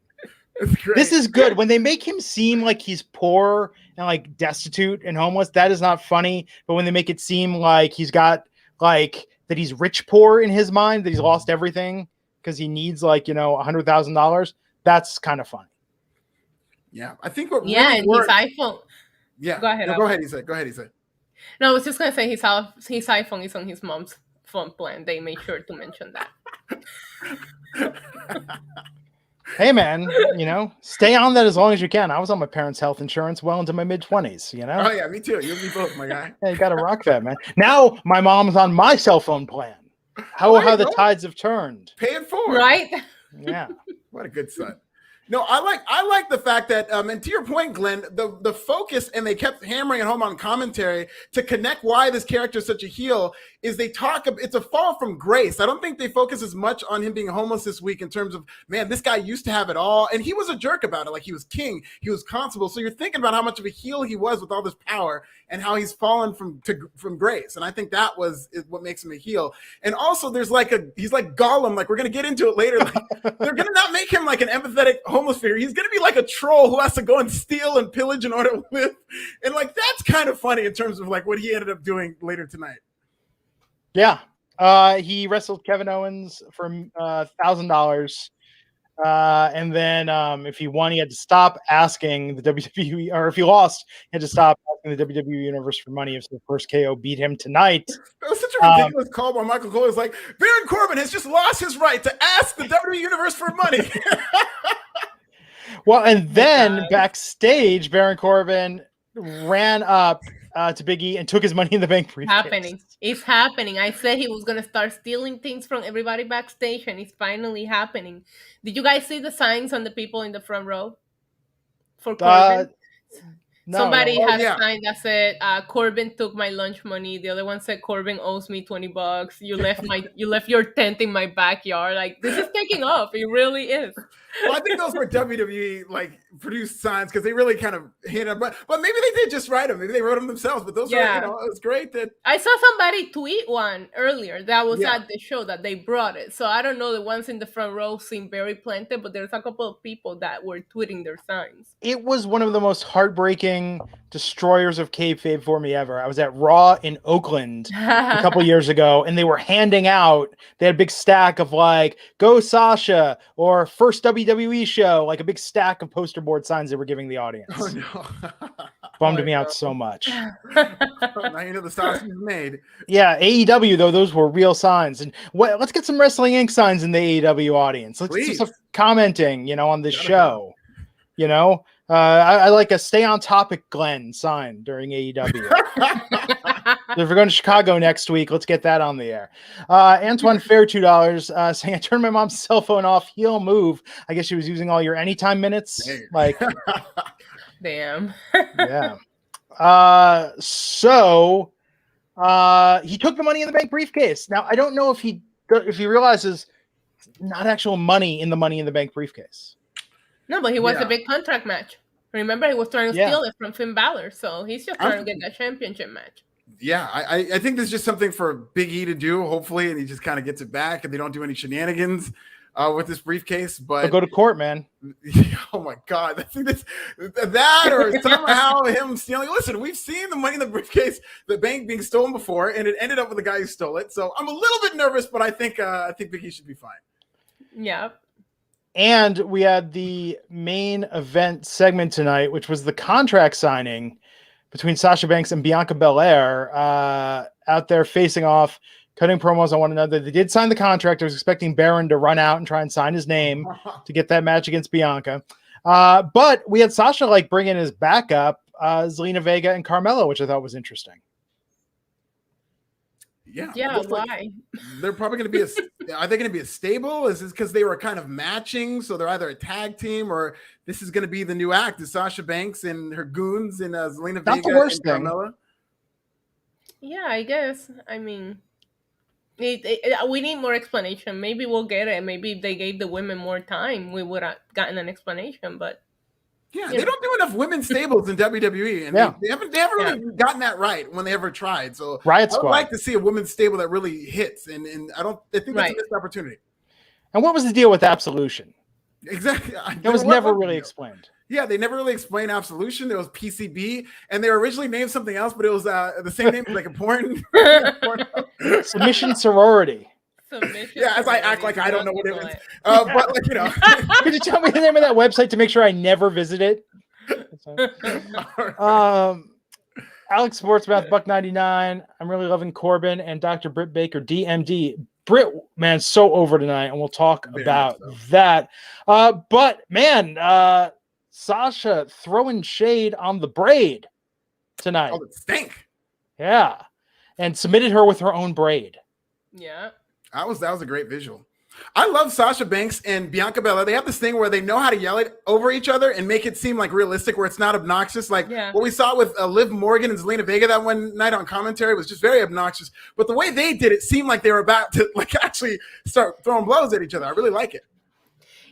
Speaker 1: This is good. When they make him seem like he's poor and like destitute and homeless, that is not funny. But when they make it seem like he's got like that he's rich poor in his mind, that he's lost everything because he needs like, $100,000, that's kind of funny.
Speaker 2: Yeah. I think what
Speaker 3: really and worked, his iPhone.
Speaker 2: Yeah.
Speaker 3: Go ahead.
Speaker 2: No, go ahead, he said.
Speaker 3: No, I was just gonna say his iPhone is on his mom's phone plan. They made sure to mention that.
Speaker 1: Hey man, stay on that as long as you can. I was on my parents' health insurance well into my mid-20s,
Speaker 2: Oh yeah, me too. You and me both, my guy.
Speaker 1: Yeah, you gotta rock that, man. Now my mom's on my cell phone plan. How the tides have turned.
Speaker 2: Pay it forward.
Speaker 3: Right?
Speaker 1: Yeah.
Speaker 2: What a good son. No, I like the fact that, and to your point, Glenn, the focus, and they kept hammering it home on commentary to connect why this character is such a heel, is it's a fall from grace. I don't think they focus as much on him being homeless this week in terms of, man, this guy used to have it all, and he was a jerk about it. Like, he was king, he was constable. So you're thinking about how much of a heel he was with all this power and how he's fallen from grace. And I think that is what makes him a heel. And also the's he's like Gollum, like we're going to get into it later. Like, they're going to not make him like an empathetic homeless figure. He's going to be like a troll who has to go and steal and pillage in order to live. And like, that's kind of funny in terms of like what he ended up doing later tonight.
Speaker 1: Yeah. He wrestled Kevin Owens for $1,000. And then if he won, he had to stop asking the WWE, or if he lost, he had to stop asking the WWE Universe for money if the first KO beat him tonight.
Speaker 2: That was such a ridiculous call by Michael Cole. It's like, Baron Corbin has just lost his right to ask the WWE Universe for money.
Speaker 1: Well, and then backstage, Baron Corbin ran up to Big E and took his Money in the Bank briefcase.
Speaker 3: It's happening. I said he was going to start stealing things from everybody backstage, and it's finally happening. Did you guys see the signs on the people in the front row for Corbin?
Speaker 1: No,
Speaker 3: Somebody had a sign that said, Corbin took my lunch money. The other one said, Corbin owes me $20. You left your tent in my backyard. Like, this is taking off. It really is.
Speaker 2: Well, I think those were WWE like produced signs because they really kind of hit them. But maybe they did just write them. Maybe they wrote them themselves. But those were, it was great that
Speaker 3: I saw somebody tweet one earlier that was at the show that they brought it. So I don't know, the ones in the front row seem very planted, but there's a couple of people that were tweeting their signs.
Speaker 1: It was one of the most heartbreaking destroyers of kayfabe for me ever. I was at Raw in Oakland a couple years ago, and they were handing out. They had a big stack of like "Go Sasha" or "First WWE Show," like a big stack of poster board signs they were giving the audience.
Speaker 2: Oh no!
Speaker 1: Bummed me out so much.
Speaker 2: Now you know the sausage is made.
Speaker 1: Yeah, AEW though, those were real signs. And let's get some Wrestling Inc. signs in the AEW audience. Let's get some commenting, on this show. I like a "Stay on Topic Glenn" sign during AEW. If we're going to Chicago next week, let's get that on the air. Antoine Fair, $2, saying, I turned my mom's cell phone off. Heel move. I guess she was using all your anytime minutes.
Speaker 2: Hey.
Speaker 1: Like,
Speaker 3: damn.
Speaker 1: Yeah. So he took the Money in the Bank briefcase. Now, I don't know if he realizes not actual money in the Money in the Bank briefcase.
Speaker 3: No, but he wants a big contract match. Remember, he was trying to steal it from Finn Balor, so he's just trying to get that championship match.
Speaker 2: Yeah, I think this is just something for Big E to do, hopefully, and he just kind of gets it back, and they don't do any shenanigans with this briefcase. But
Speaker 1: they'll go to court, man.
Speaker 2: Oh my God, I think that or somehow him stealing. Listen, we've seen the Money in the briefcase, the bank being stolen before, and it ended up with the guy who stole it. So I'm a little bit nervous, but I think Big E should be fine.
Speaker 3: Yeah.
Speaker 1: And we had the main event segment tonight, which was the contract signing between Sasha Banks and Bianca Belair out there facing off cutting promos on one another. They did sign the contract. I was expecting Baron to run out and try and sign his name to get that match against Bianca. But we had Sasha like bring in his backup, Zelina Vega and Carmella, which I thought was interesting.
Speaker 3: Yeah, why?
Speaker 2: They're probably going to be are they going to be a stable? Is this because they were kind of matching? So they're either a tag team or this is going to be the new act is Sasha Banks and her goons and Zelina Vega
Speaker 1: the worst
Speaker 2: and Carmella.
Speaker 3: Yeah, I guess. I mean, we need more explanation. Maybe we'll get it. Maybe if they gave the women more time, we would have gotten an explanation. But
Speaker 2: yeah, they don't do enough women's stables in WWE, and they haven't really gotten that right when they ever tried. So
Speaker 1: Riot
Speaker 2: I
Speaker 1: Squad.
Speaker 2: would like to see a women's stable that really hits, and I think that's a missed opportunity.
Speaker 1: And what was the deal with Absolution?
Speaker 2: Exactly,
Speaker 1: it was never really explained.
Speaker 2: Yeah, they never really explained Absolution. There was PCB, and they were originally named something else, but it was the same name as like a porn.
Speaker 1: Submission Sorority.
Speaker 3: Yeah,
Speaker 2: as I act like I don't know what it is. But like, you know.
Speaker 1: Could you tell me the name of that website to make sure I never visit it? Alex Sportsmouth, Buck99. I'm really loving Corbin and Dr. Britt Baker, DMD. Britt, man, so over tonight, and we'll talk about that. But man, Sasha throwing shade on the braid tonight.
Speaker 2: Oh, it stink.
Speaker 1: Yeah, and submitted her with her own braid.
Speaker 3: Yeah.
Speaker 2: That was a great visual. I love Sasha Banks and Bianca Belair. They have this thing where they know how to yell it over each other and make it seem like realistic, where it's not obnoxious. Like what we saw with Liv Morgan and Zelina Vega that one night on commentary was just very obnoxious. But the way they did it seemed like they were about to like actually start throwing blows at each other. I really like it.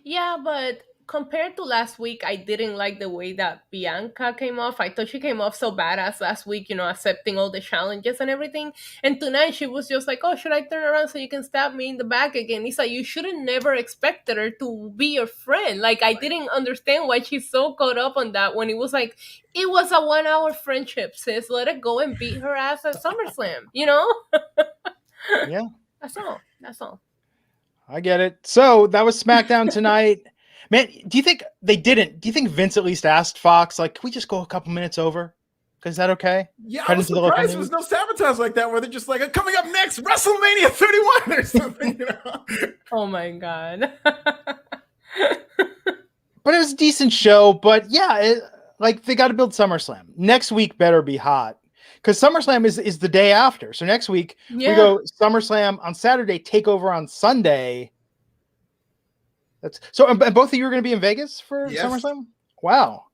Speaker 3: Yeah, but compared to last week, I didn't like the way that Bianca came off. I thought she came off so badass last week, you know, accepting all the challenges and everything. And tonight she was just like, oh, should I turn around so you can stab me in the back again? It's like, you shouldn't never expected her to be your friend. Like, I didn't understand why she's so caught up on that when it was like, it was a 1 hour friendship, sis. Let her go and beat her ass at SummerSlam, you know?
Speaker 1: Yeah.
Speaker 3: That's all.
Speaker 1: I get it. So that was SmackDown tonight. Man, do you think Vince at least asked Fox, like, can we just go a couple minutes over? Is that okay?
Speaker 2: Yeah, I was surprised there was no sabotage like that, where they're just like, coming up next, WrestleMania 31 or something, you know?
Speaker 3: Oh my God.
Speaker 1: But it was a decent show, but yeah, they got to build SummerSlam. Next week better be hot, because SummerSlam is the day after. So next week, we go SummerSlam on Saturday, TakeOver on Sunday. And both of you are going to be in Vegas for SummerSlam? Wow.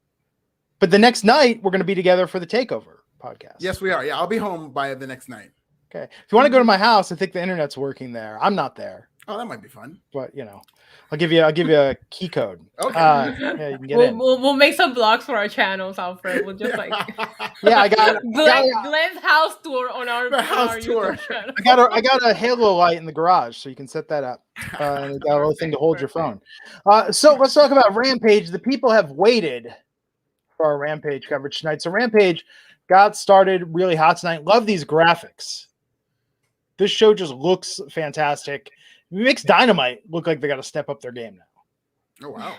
Speaker 1: But the next night, we're going to be together for the TakeOver podcast.
Speaker 2: Yes, we are. Yeah, I'll be home by the next night.
Speaker 1: Okay. If you want to go to my house, I think the internet's working there. I'm not there.
Speaker 2: Oh, that might be fun.
Speaker 1: But, you know, I'll give you a key code.
Speaker 2: Okay.
Speaker 1: Yeah, you can get in.
Speaker 3: We'll make some blogs for our channels, Alfred. We'll just like
Speaker 1: I got
Speaker 3: Glenn's house tour on our
Speaker 2: house tour.
Speaker 3: Channel.
Speaker 1: I got a halo light in the garage, so you can set that up. And got a little thing to hold your phone. So let's talk about Rampage. The people have waited for our Rampage coverage tonight. So Rampage got started really hot tonight. Love these graphics. This show just looks fantastic. It makes Dynamite look like they got to step up their game now.
Speaker 2: Oh, wow.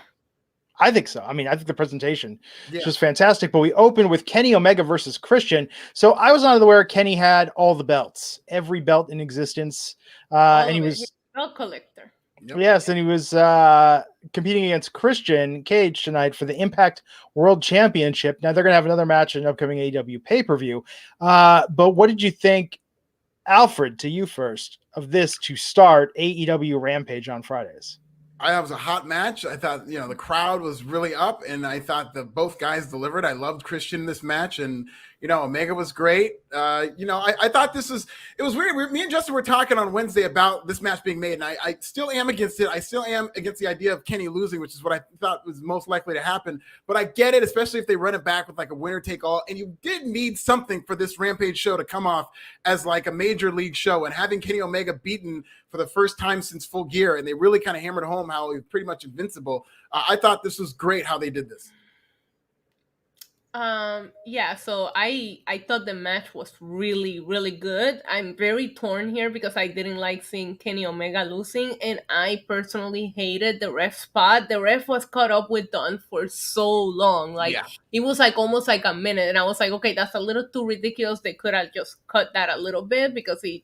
Speaker 1: I think so. I mean, I think the presentation is just fantastic. But we open with Kenny Omega versus Christian. So I was not aware Kenny had all the belts, every belt in existence. And he was
Speaker 3: belt collector.
Speaker 1: Yep. Yes, and he was competing against Christian Cage tonight for the Impact World Championship. Now they're going to have another match in an upcoming AEW pay-per-view. But what did you think, Alfred, to you first, of this to start AEW Rampage on Fridays?
Speaker 2: I thought it was a hot match. I thought, the crowd was really up, and I thought that both guys delivered. I loved Christian in this match, and, Omega was great. I thought it was weird. Me and Justin were talking on Wednesday about this match being made, and I still am against it. I still am against the idea of Kenny losing, which is what I thought was most likely to happen. But I get it, especially if they run it back with like a winner take all. And you did need something for this Rampage show to come off as like a major league show, and having Kenny Omega beaten for the first time since Full Gear, and they really kind of hammered home how he was pretty much invincible. I thought this was great how they did this.
Speaker 3: So I thought the match was really, really good. I'm very torn here because I didn't like seeing Kenny Omega losing, and I personally hated the ref spot. The ref was caught up with Dunn for so long. It was like almost like a minute, and I was like, okay, that's a little too ridiculous. They could have just cut that a little bit because he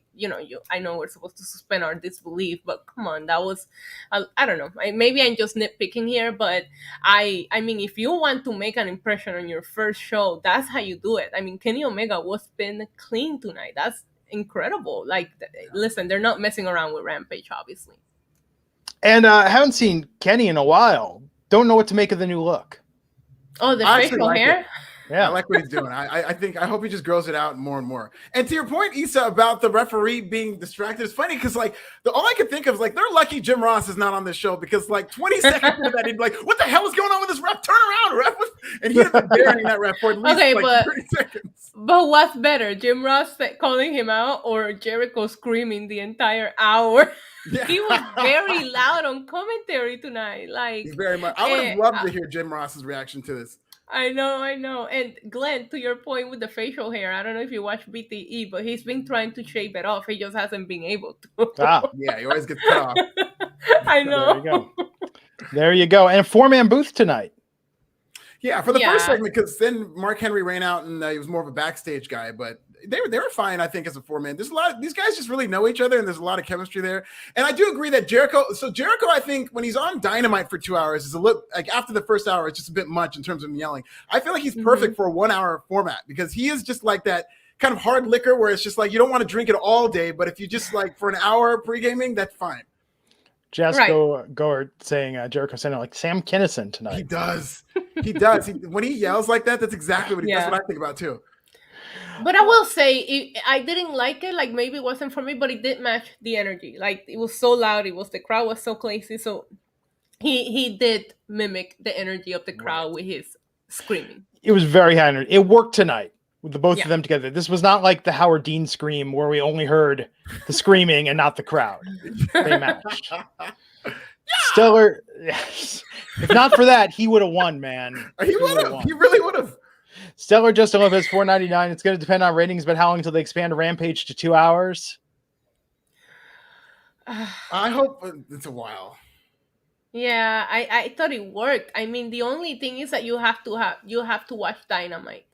Speaker 3: I know we're supposed to suspend our disbelief, but come on, that was, I don't know. Maybe I'm just nitpicking here, but I mean, if you want to make an impression on your first show, that's how you do it. I mean, Kenny Omega was been clean tonight. That's incredible. Like, listen, they're not messing around with Rampage, obviously.
Speaker 1: And I haven't seen Kenny in a while. Don't know what to make of the new look.
Speaker 3: Oh, the facial hair?
Speaker 1: Yeah,
Speaker 2: I like what he's doing. I hope he just grows it out more and more. And to your point, Issa, about the referee being distracted, it's funny because like all I could think of is like they're lucky Jim Ross is not on this show, because like 20 seconds into that he'd be like, "What the hell is going on with this ref? Turn around, ref!" And he'd have been burying that ref for at least 30 seconds.
Speaker 3: But what's better, Jim Ross calling him out or Jericho screaming the entire hour? Yeah. He was very loud on commentary tonight. Like,
Speaker 2: very much. I would have loved to hear Jim Ross's reaction to this.
Speaker 3: I know. And Glenn, to your point with the facial hair, I don't know if you watch BTE, but he's been trying to shave it off. He just hasn't been able to.
Speaker 2: Yeah, he always gets cut off.
Speaker 3: I know.
Speaker 1: There you go. There you go. And a 4-man booth tonight.
Speaker 2: Yeah, for the first segment, because then Mark Henry ran out and he was more of a backstage guy, but they were fine, I think, as a 4-man. There's a lot of these guys just really know each other, and there's a lot of chemistry there. And I do agree that Jericho, I think, when he's on Dynamite for 2 hours, is a little like after the first hour, it's just a bit much in terms of him yelling. I feel like he's perfect for a 1 hour format, because he is just like that kind of hard liquor where it's just like you don't want to drink it all day, but if you just like for an hour pre-gaming, that's fine.
Speaker 1: Jess Goer saying Jericho sounded like Sam Kinison tonight.
Speaker 2: He does. He does. When he yells like that, that's exactly what that's what I think about too.
Speaker 3: But I will say, I didn't like it. Like, maybe it wasn't for me, but it did match the energy. Like, it was so loud. The crowd was so crazy. So he did mimic the energy of the crowd with his screaming. It
Speaker 1: was very high energy. It worked tonight with the both of them together. This was not like the Howard Dean scream where we only heard the screaming and not the crowd. They matched. Stellar. Yes. If not for that, he would have won, man.
Speaker 2: He would have. He really would have.
Speaker 1: Stellar Justin Lopez, $4.99. It's going to depend on ratings, but how long until they expand Rampage to 2 hours?
Speaker 2: I hope it's a while.
Speaker 3: Yeah, I thought it worked. I mean, the only thing is that you have to watch Dynamite,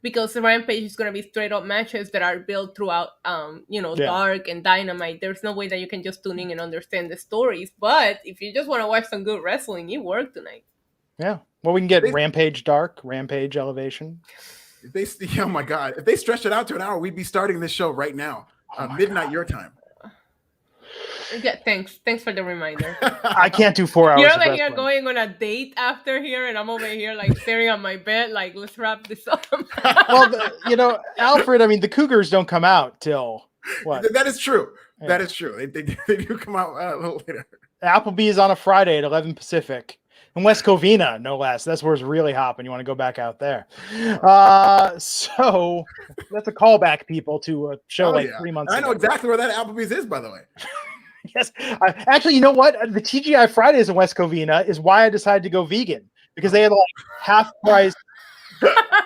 Speaker 3: because the Rampage is going to be straight up matches that are built throughout, Dark and Dynamite. There's no way that you can just tune in and understand the stories. But if you just want to watch some good wrestling, it worked tonight. Yeah.
Speaker 1: Well, we can get Rampage Dark, Rampage Elevation.
Speaker 2: Oh my God. If they stretch it out to an hour, we'd be starting this show right now. Midnight your time.
Speaker 3: Yeah, thanks for the reminder.
Speaker 1: I can't do 4 hours.
Speaker 3: You're like you're going on a date after here, and I'm over here like staring at my bed, like, let's wrap this up.
Speaker 1: Well, Alfred, I mean, the Cougars don't come out till what?
Speaker 2: That is true. Yeah. That is true. They do come out a little later.
Speaker 1: Applebee's on a Friday at 11 Pacific. And West Covina, no less. That's where it's really hot when you want to go back out there. So that's a callback, people, to a show 3 months ago.
Speaker 2: I know exactly where that Applebee's is, by the way.
Speaker 1: Yes. Actually, you know what? The TGI Fridays in West Covina is why I decided to go vegan, because they had like half price.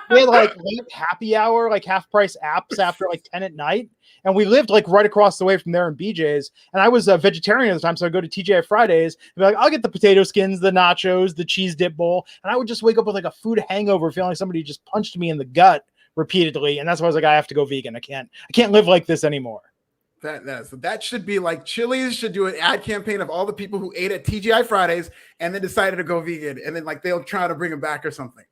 Speaker 1: They had like late happy hour, like half price apps after like 10 at night. And we lived like right across the way from there in BJ's. And I was a vegetarian at the time, so I'd go to TGI Fridays and be like, I'll get the potato skins, the nachos, the cheese dip bowl. And I would just wake up with like a food hangover, feeling like somebody just punched me in the gut repeatedly. And that's why I was like, I have to go vegan. I can't live like this anymore.
Speaker 2: That should be like Chili's should do an ad campaign of all the people who ate at TGI Fridays and then decided to go vegan, and then like they'll try to bring them back or something.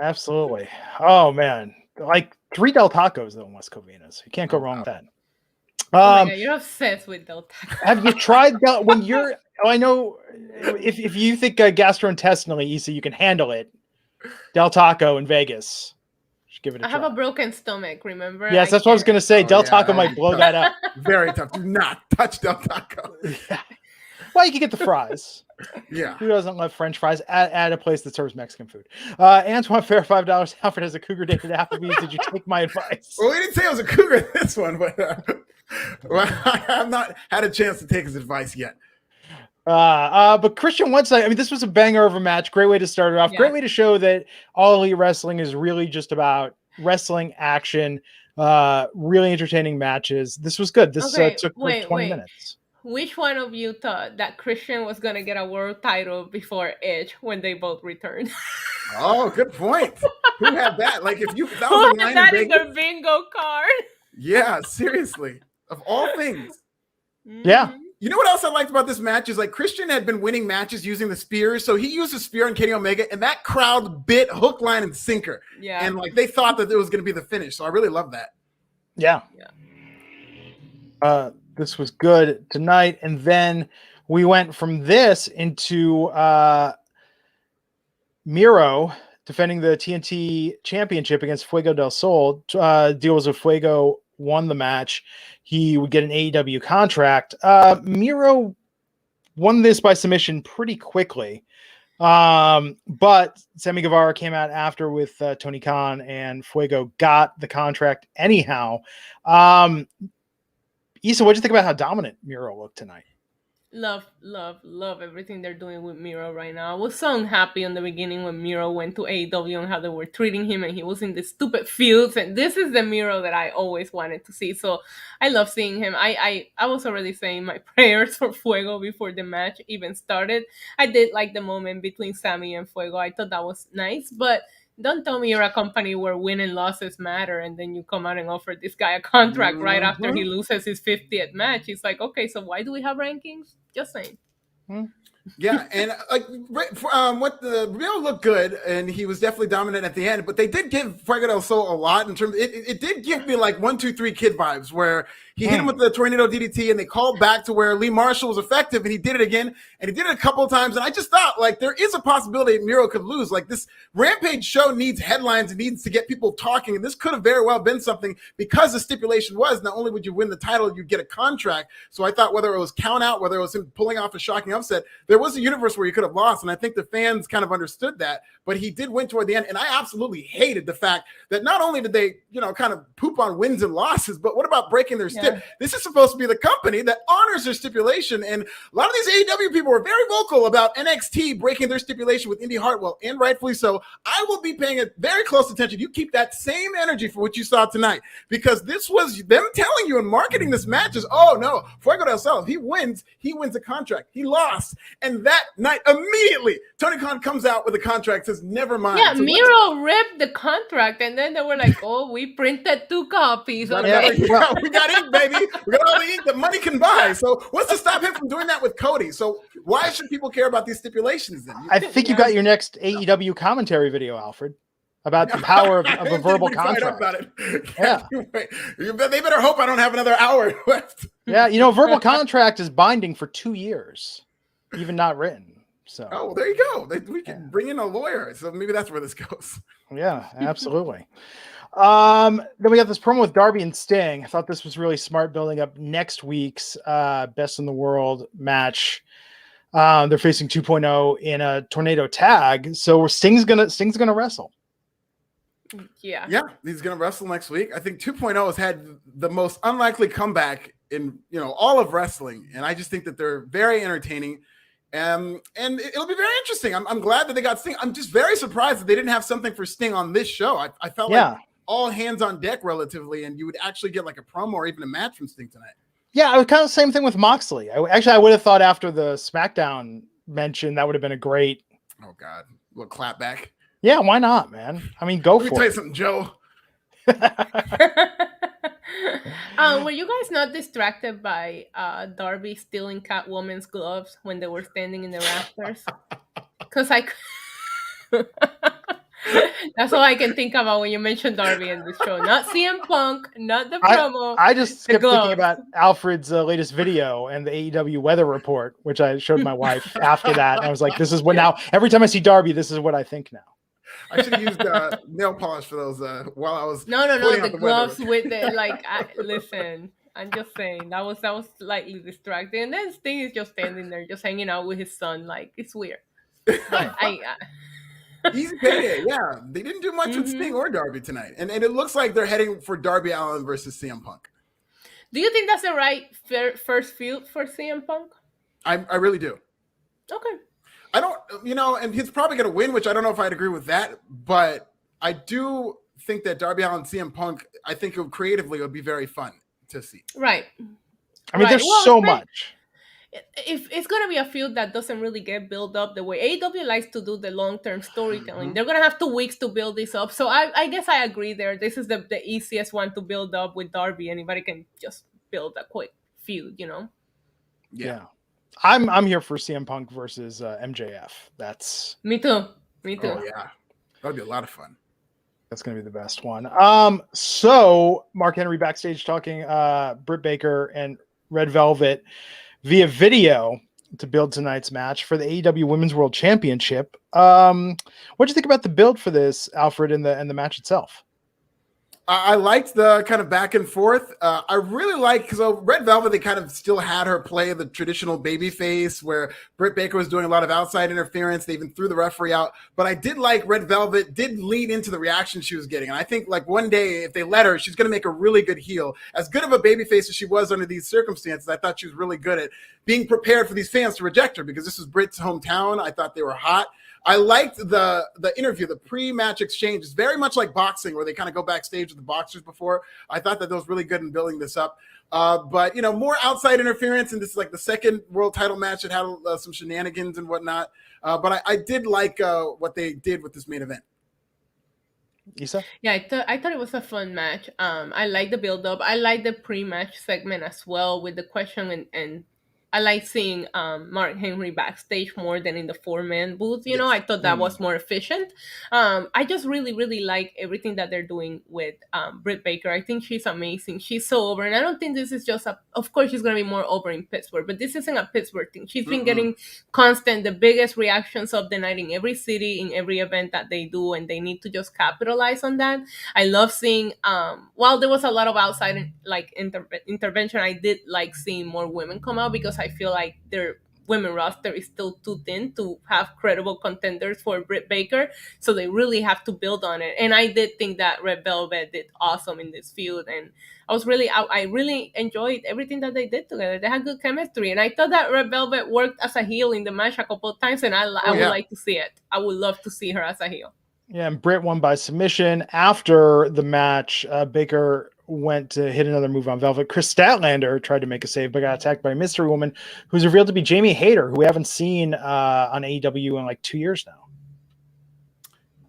Speaker 1: Absolutely. Oh man, like 3 Del Tacos though in West Covina, so you can't go wrong with that.
Speaker 3: Oh my God, you're obsessed with Del Tacos.
Speaker 1: Have you tried when you're? Oh, I know if you think gastrointestinally, Issa, you can handle it. Del Taco in Vegas. Give it a try.
Speaker 3: I have a broken stomach, remember?
Speaker 1: Yes, that's what I was going to say. Del Taco might blow that up.
Speaker 2: Very tough. Do not touch Del Taco.
Speaker 1: Yeah. Well, you can get the fries.
Speaker 2: Yeah.
Speaker 1: Who doesn't love French fries at a place that serves Mexican food? Antoine Fair, $5. Alfred has a cougar date at Applebee's. Did you take my advice?
Speaker 2: Well, we didn't say it was a cougar in this one, but I have not had a chance to take his advice yet.
Speaker 1: But Christian Whiteside, I mean, this was a banger of a match. Great way to start it off. Yeah. Great way to show that All Elite Wrestling is really just about wrestling action, really entertaining matches. This was good. This took 20 minutes.
Speaker 3: Which one of you thought that Christian was going to get a world title before Edge when they both returned?
Speaker 2: Oh, good point. Who had that? Like, if that
Speaker 3: was that in their bingo card?
Speaker 2: Yeah, seriously. Of all things.
Speaker 1: Yeah.
Speaker 2: You know what else I liked about this match is like Christian had been winning matches using the spears. So he used a spear on Kenny Omega and that crowd bit hook, line, and sinker.
Speaker 3: Yeah.
Speaker 2: And like they thought that it was going to be the finish. So I really love that.
Speaker 1: Yeah. This was good tonight. And then we went from this into Miro defending the TNT championship against Fuego del Sol. Deals with Fuego won the match. He would get an AEW contract. Miro won this by submission pretty quickly. But Sammy Guevara came out after with Tony Khan, and Fuego got the contract anyhow. Issa, what'd you think about how dominant Miro looked tonight?
Speaker 3: Love everything they're doing with Miro right now. I was so unhappy in the beginning when Miro went to AEW and how they were treating him and he was in the stupid feuds. And this is the Miro that I always wanted to see. So I love seeing him. I was already saying my prayers for Fuego before the match even started. I did like the moment between Sammy and Fuego. I thought that was nice, but don't tell me you're a company where win and losses matter and then you come out and offer this guy a contract right after he loses his 50th match. It's like, okay, so why do we have rankings? Just saying.
Speaker 2: Yeah, and like what the Miro looked good, and he was definitely dominant at the end. But they did give Fuego del Sol a lot in terms. It did give me like 1, 2, 3 Kid vibes, where he hit him with the tornado DDT, and they called back to where Lee Marshall was effective, and he did it again, and he did it a couple of times. And I just thought like there is a possibility Miro could lose. Like this Rampage show needs headlines, it needs to get people talking, and this could have very well been something because the stipulation was not only would you win the title, you'd get a contract. So I thought whether it was count out, whether it was him pulling off a shocking upset, there was a universe where you could have lost, and I think the fans kind of understood that. But he did win toward the end, and I absolutely hated the fact that not only did they, kind of poop on wins and losses, but what about breaking their stip? This is supposed to be the company that honors their stipulation, and a lot of these AEW people were very vocal about NXT breaking their stipulation with Indy Hartwell, and rightfully so. I will be paying very close attention. You keep that same energy for what you saw tonight, because this was them telling you and marketing this match is, oh no, Fuego del Sol, if he wins a contract. He lost, and that night immediately Tony Khan comes out with a contract, says never mind.
Speaker 3: Yeah, so Miro ripped the contract, and then they were like, oh, we printed 2 copies.
Speaker 2: We got ink, baby. We got all the ink that money can buy. So what's to stop him from doing that with Cody? So why should people care about these stipulations then?
Speaker 1: I think you got your next AEW commentary video, Alfred, about the power of a verbal contract.
Speaker 2: About it.
Speaker 1: Yeah.
Speaker 2: They better hope I don't have another hour left.
Speaker 1: Yeah, verbal contract is binding for 2 years, even not written. So
Speaker 2: well, there you go. We can bring in a lawyer. So maybe that's where this goes.
Speaker 1: Yeah, absolutely. Then we got this promo with Darby and Sting. I thought this was really smart, building up next week's Best in the World match. They're facing 2.0 in a tornado tag. So Sting's gonna wrestle.
Speaker 3: Yeah,
Speaker 2: he's gonna wrestle next week. I think 2.0 has had the most unlikely comeback in all of wrestling, and I just think that they're very entertaining. And it'll be very interesting. I'm glad that they got Sting. I'm just very surprised that they didn't have something for Sting on this show. I felt like all hands on deck relatively, and you would actually get like a promo or even a match from Sting tonight. Yeah,
Speaker 1: I was kind of the same thing with Moxley. I would have thought after the SmackDown mention that would have been a great.
Speaker 2: Oh God, a little clap back.
Speaker 1: Yeah, why not, man? I mean, go for it.
Speaker 2: Let me tell you something, Joe.
Speaker 3: Were you guys not distracted by Darby stealing Catwoman's gloves when they were standing in the rafters? Because that's all I can think about when you mention Darby in this show. Not CM Punk, not the promo.
Speaker 1: I just kept thinking about Alfred's latest video and the AEW weather report, which I showed my wife after that. And I was like, this is what now, every time I see Darby, this is what I think now.
Speaker 2: I should have used nail polish for those while I was.
Speaker 3: No, the gloves with the listen. I'm just saying that was slightly distracting, and then Sting is just standing there, just hanging out with his son. Like it's weird. But
Speaker 2: easy payday. Yeah, they didn't do much with Sting or Darby tonight, and it looks like they're heading for Darby Allen versus CM Punk.
Speaker 3: Do you think that's the right first feud for CM Punk?
Speaker 2: I really do.
Speaker 3: Okay.
Speaker 2: I don't, and he's probably going to win, which I don't know if I'd agree with that, but I do think that Darby Allin and CM Punk, I think creatively it would be very fun to see.
Speaker 3: Right.
Speaker 1: I mean, there's so much.
Speaker 3: If it's going to be a feud that doesn't really get built up the way AEW likes to do the long-term storytelling, they're going to have 2 weeks to build this up. So I guess I agree there. This is the easiest one to build up with Darby. Anybody can just build a quick feud, you know?
Speaker 1: Yeah. I'm here for CM Punk versus MJF. That's
Speaker 3: Me too. Me too.
Speaker 2: Oh yeah, that'd be a lot of fun.
Speaker 1: That's going to be the best one. So Mark Henry backstage talking Britt Baker and Red Velvet via video to build tonight's match for the AEW Women's World Championship. What do you think about the build for this, Alfred, and the match itself?
Speaker 2: I liked the kind of back and forth. I really like because Red Velvet, they kind of still had her play the traditional baby face where Britt Baker was doing a lot of outside interference. They even threw the referee out. But I did like Red Velvet did lean into the reaction she was getting. And I think like one day, if they let her, she's going to make a really good heel. As good of a baby face as she was under these circumstances, I thought she was really good at being prepared for these fans to reject her because this was Britt's hometown. I thought they were hot. I liked the interview, the pre-match exchange. It's very much like boxing where they kind of go backstage with the boxers before. I thought that was really good in building this up. But, more outside interference, and this is like the second world title match that had some shenanigans and whatnot. But I did like what they did with this main event.
Speaker 1: Isa?
Speaker 3: Yeah, I thought it was a fun match. I like the build-up. I like the pre-match segment as well with the question and I like seeing Mark Henry backstage more than in the 4-man booth. You know, I thought that was more efficient. I just really, really like everything that they're doing with Britt Baker. I think she's amazing. She's so over. And I don't think this is just of course, she's going to be more over in Pittsburgh, but this isn't a Pittsburgh thing. She's been getting the biggest reactions of the night in every city, in every event that they do. And they need to just capitalize on that. I love seeing, while there was a lot of outside intervention, I did like seeing more women come out because I feel like their women roster is still too thin to have credible contenders for Britt Baker, so they really have to build on it. And I did think that Red Velvet did awesome in this feud, and I really enjoyed everything that they did together. They had good chemistry, and I thought that Red Velvet worked as a heel in the match a couple of times, and I would like to see it. I would love to see her as a heel.
Speaker 1: Yeah, and Britt won by submission. After the match, Baker went to hit another move on Velvet. Chris Statlander tried to make a save, but got attacked by a mystery woman who's revealed to be Jamie Hayter, who we haven't seen on AEW in like 2 years now.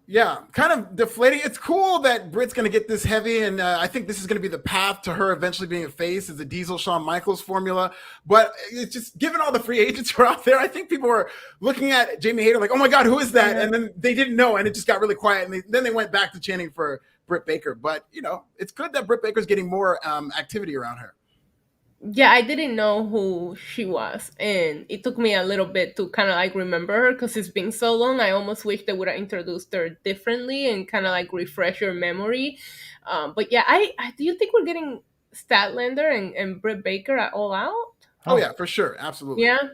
Speaker 2: Yeah, kind of deflating. It's cool that Britt's going to get this heavy, and I think this is going to be the path to her eventually being a face as a Diesel Shawn Michaels formula. But it's just, given all the free agents who are out there, I think people were looking at Jamie Hayter like, oh my God, who is that? And then they didn't know, and it just got really quiet, and then they went back to chanting for Britt Baker. But, it's good that Britt Baker's getting more activity around her.
Speaker 3: Yeah, I didn't know who she was, and it took me a little bit to kind of like remember her because it's been so long. I almost wish they would have introduced her differently and kind of like refresh your memory. But yeah, I do you think we're getting Statlander and Britt Baker at All Out?
Speaker 2: Oh yeah, for sure, absolutely.
Speaker 3: Yeah.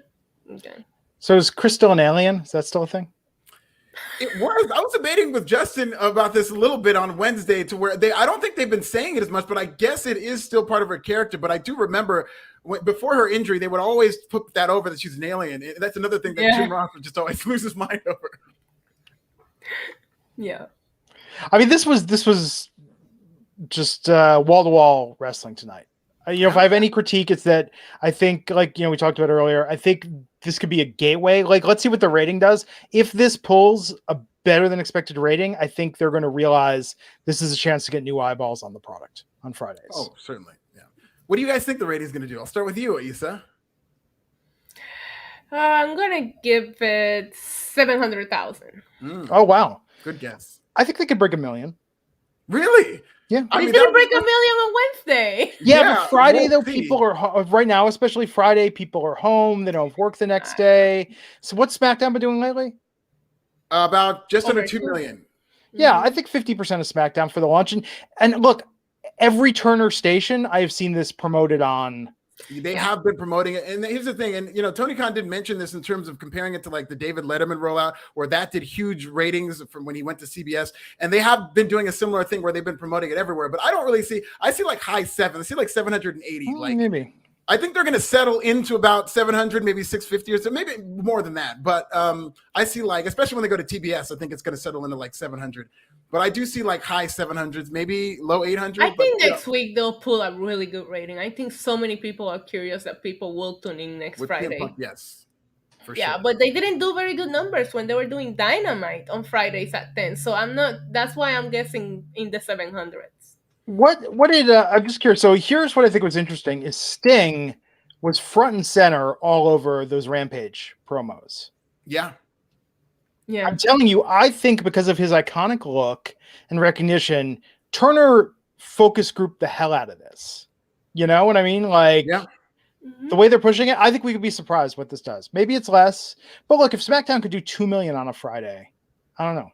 Speaker 3: Okay.
Speaker 1: So is Chris still an alien? Is that still a thing?
Speaker 2: It was. I was debating with Justin about this a little bit on Wednesday to where I don't think they've been saying it as much, but I guess it is still part of her character. But I do remember before her injury, they would always put that over that she's an alien. That's another thing that Jim Ross would just always lose his mind over.
Speaker 3: Yeah.
Speaker 1: I mean, this was just wall-to-wall wrestling tonight. If I have any critique, it's that I think, we talked about earlier, I think this could be a gateway. Let's see what the rating does. If this pulls a better than expected rating, I think they're going to realize this is a chance to get new eyeballs on the product on Fridays.
Speaker 2: Oh, certainly. Yeah. What do you guys think the rating is going to do? I'll start with you, Isa.
Speaker 3: I'm going to give it 700,000.
Speaker 1: Oh, wow.
Speaker 2: Good guess.
Speaker 1: I think they could break 1 million.
Speaker 2: Really?
Speaker 1: Yeah.
Speaker 3: I mean, didn't break 1 million on Wednesday.
Speaker 1: Yeah, but Friday, though, people are, right now, especially Friday, people are home. They don't have work the next day. So what's SmackDown been doing lately?
Speaker 2: About just under 2 million.
Speaker 1: Yeah, I think 50% of SmackDown for the launch. And look, every Turner station, I have seen this promoted on.
Speaker 2: They have been promoting it. And here's the thing. And, Tony Khan did mention this in terms of comparing it to like the David Letterman rollout, where that did huge ratings from when he went to CBS. And they have been doing a similar thing where they've been promoting it everywhere. But I don't really I see like high 7. I see like 780.
Speaker 1: Maybe.
Speaker 2: I think they're going to settle into about 700, maybe 650 or so, maybe more than that. But I see especially when they go to TBS, I think it's going to settle into like 700. But I do see like high 700s, maybe low 800.
Speaker 3: I think next week they'll pull a really good rating. I think so many people are curious that people will tune in next Friday.
Speaker 2: Yes, for
Speaker 3: sure.
Speaker 2: Yeah,
Speaker 3: but they didn't do very good numbers when they were doing Dynamite on Fridays at 10. So that's why I'm guessing in the 700s.
Speaker 1: What did I'm just curious. So here's what I think was interesting: is Sting was front and center all over those Rampage promos.
Speaker 2: Yeah.
Speaker 3: Yeah.
Speaker 1: I'm telling you, I think because of his iconic look and recognition, Turner focus grouped the hell out of this. You know what I mean? Like, the way they're pushing it, I think we could be surprised what this does. Maybe it's less, but look, if SmackDown could do 2 million on a Friday, I don't know.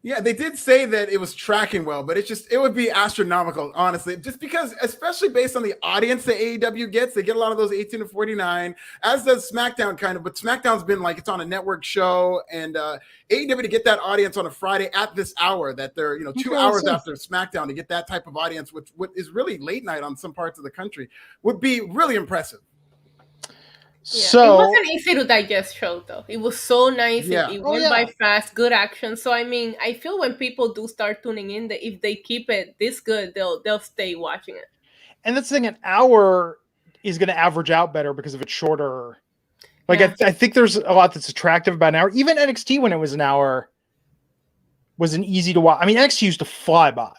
Speaker 2: Yeah, they did say that it was tracking well, but it would be astronomical, honestly, just because, especially based on the audience that AEW gets, they get a lot of those 18 to 49, as does SmackDown kind of, but SmackDown's been like, it's on a network show, and AEW to get that audience on a Friday at this hour, that they're, 2 hours after SmackDown, to get that type of audience, which is really late night on some parts of the country, would be really impressive.
Speaker 3: Yeah.
Speaker 1: So
Speaker 3: it wasn't easy to digest show though. It was so nice.
Speaker 2: Yeah.
Speaker 3: It went by fast, good action. So I mean, I feel when people do start tuning in, that if they keep it this good, they'll stay watching it.
Speaker 1: And that's the thing, an hour is going to average out better because of it's shorter. Like I think there's a lot that's attractive about an hour. Even NXT when it was an hour was an easy to watch. I mean, NXT used to fly by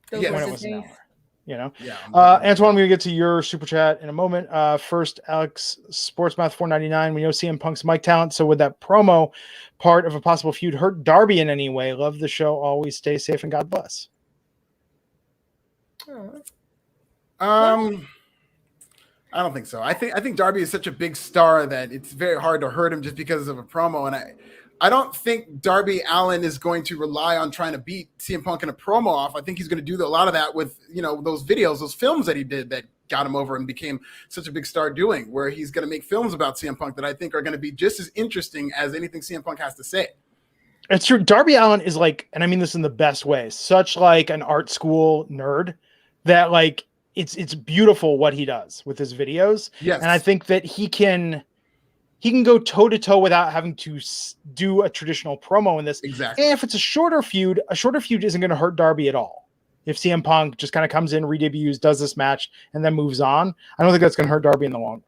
Speaker 1: when it was an hour. Yeah. Antoine, I'm going to get to your super chat in a moment. First, Alex Sportsmouth 499. We know CM Punk's mic talent. So would that promo part of a possible feud hurt Darby in any way? Love the show. Always stay safe and God bless.
Speaker 2: I don't think so. I think Darby is such a big star that it's very hard to hurt him just because of a promo. And I don't think Darby Allen is going to rely on trying to beat CM Punk in a promo off. I think he's going to do a lot of that with, those videos, those films that he did that got him over and became such a big star doing, where he's going to make films about CM Punk that I think are going to be just as interesting as anything CM Punk has to say.
Speaker 1: It's true. Darby Allen is like, and I mean this in the best way, such like an art school nerd that like, it's beautiful what he does with his videos.
Speaker 2: Yes.
Speaker 1: And I think that he can go toe-to-toe without having to do a traditional promo in this.
Speaker 2: Exactly.
Speaker 1: And if it's a shorter feud isn't going to hurt Darby at all. If CM Punk just kind of comes in, redebuts, does this match, and then moves on, I don't think that's going to hurt Darby in the long run.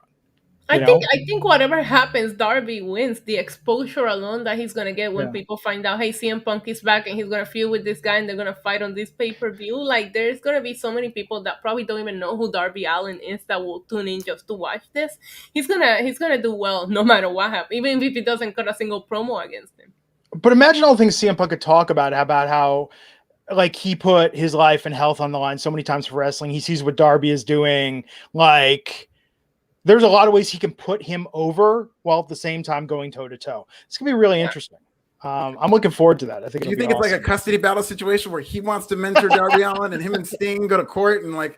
Speaker 3: I think whatever happens, Darby wins. The exposure alone that he's going to get when people find out, hey, CM Punk is back and he's going to feud with this guy and they're going to fight on this pay-per-view. Like, there's going to be so many people that probably don't even know who Darby Allen is that will tune in just to watch this. He's gonna do well no matter what happens, even if he doesn't cut a single promo against him.
Speaker 1: But imagine all the things CM Punk could talk about how like he put his life and health on the line so many times for wrestling. He sees what Darby is doing. Like, there's a lot of ways he can put him over while at the same time going toe to toe. It's gonna be really interesting. I'm looking forwed to that. I think.
Speaker 2: Do you think it's like a custody battle situation where he wants to mentor Darby Allen and him and Sting go to court and like?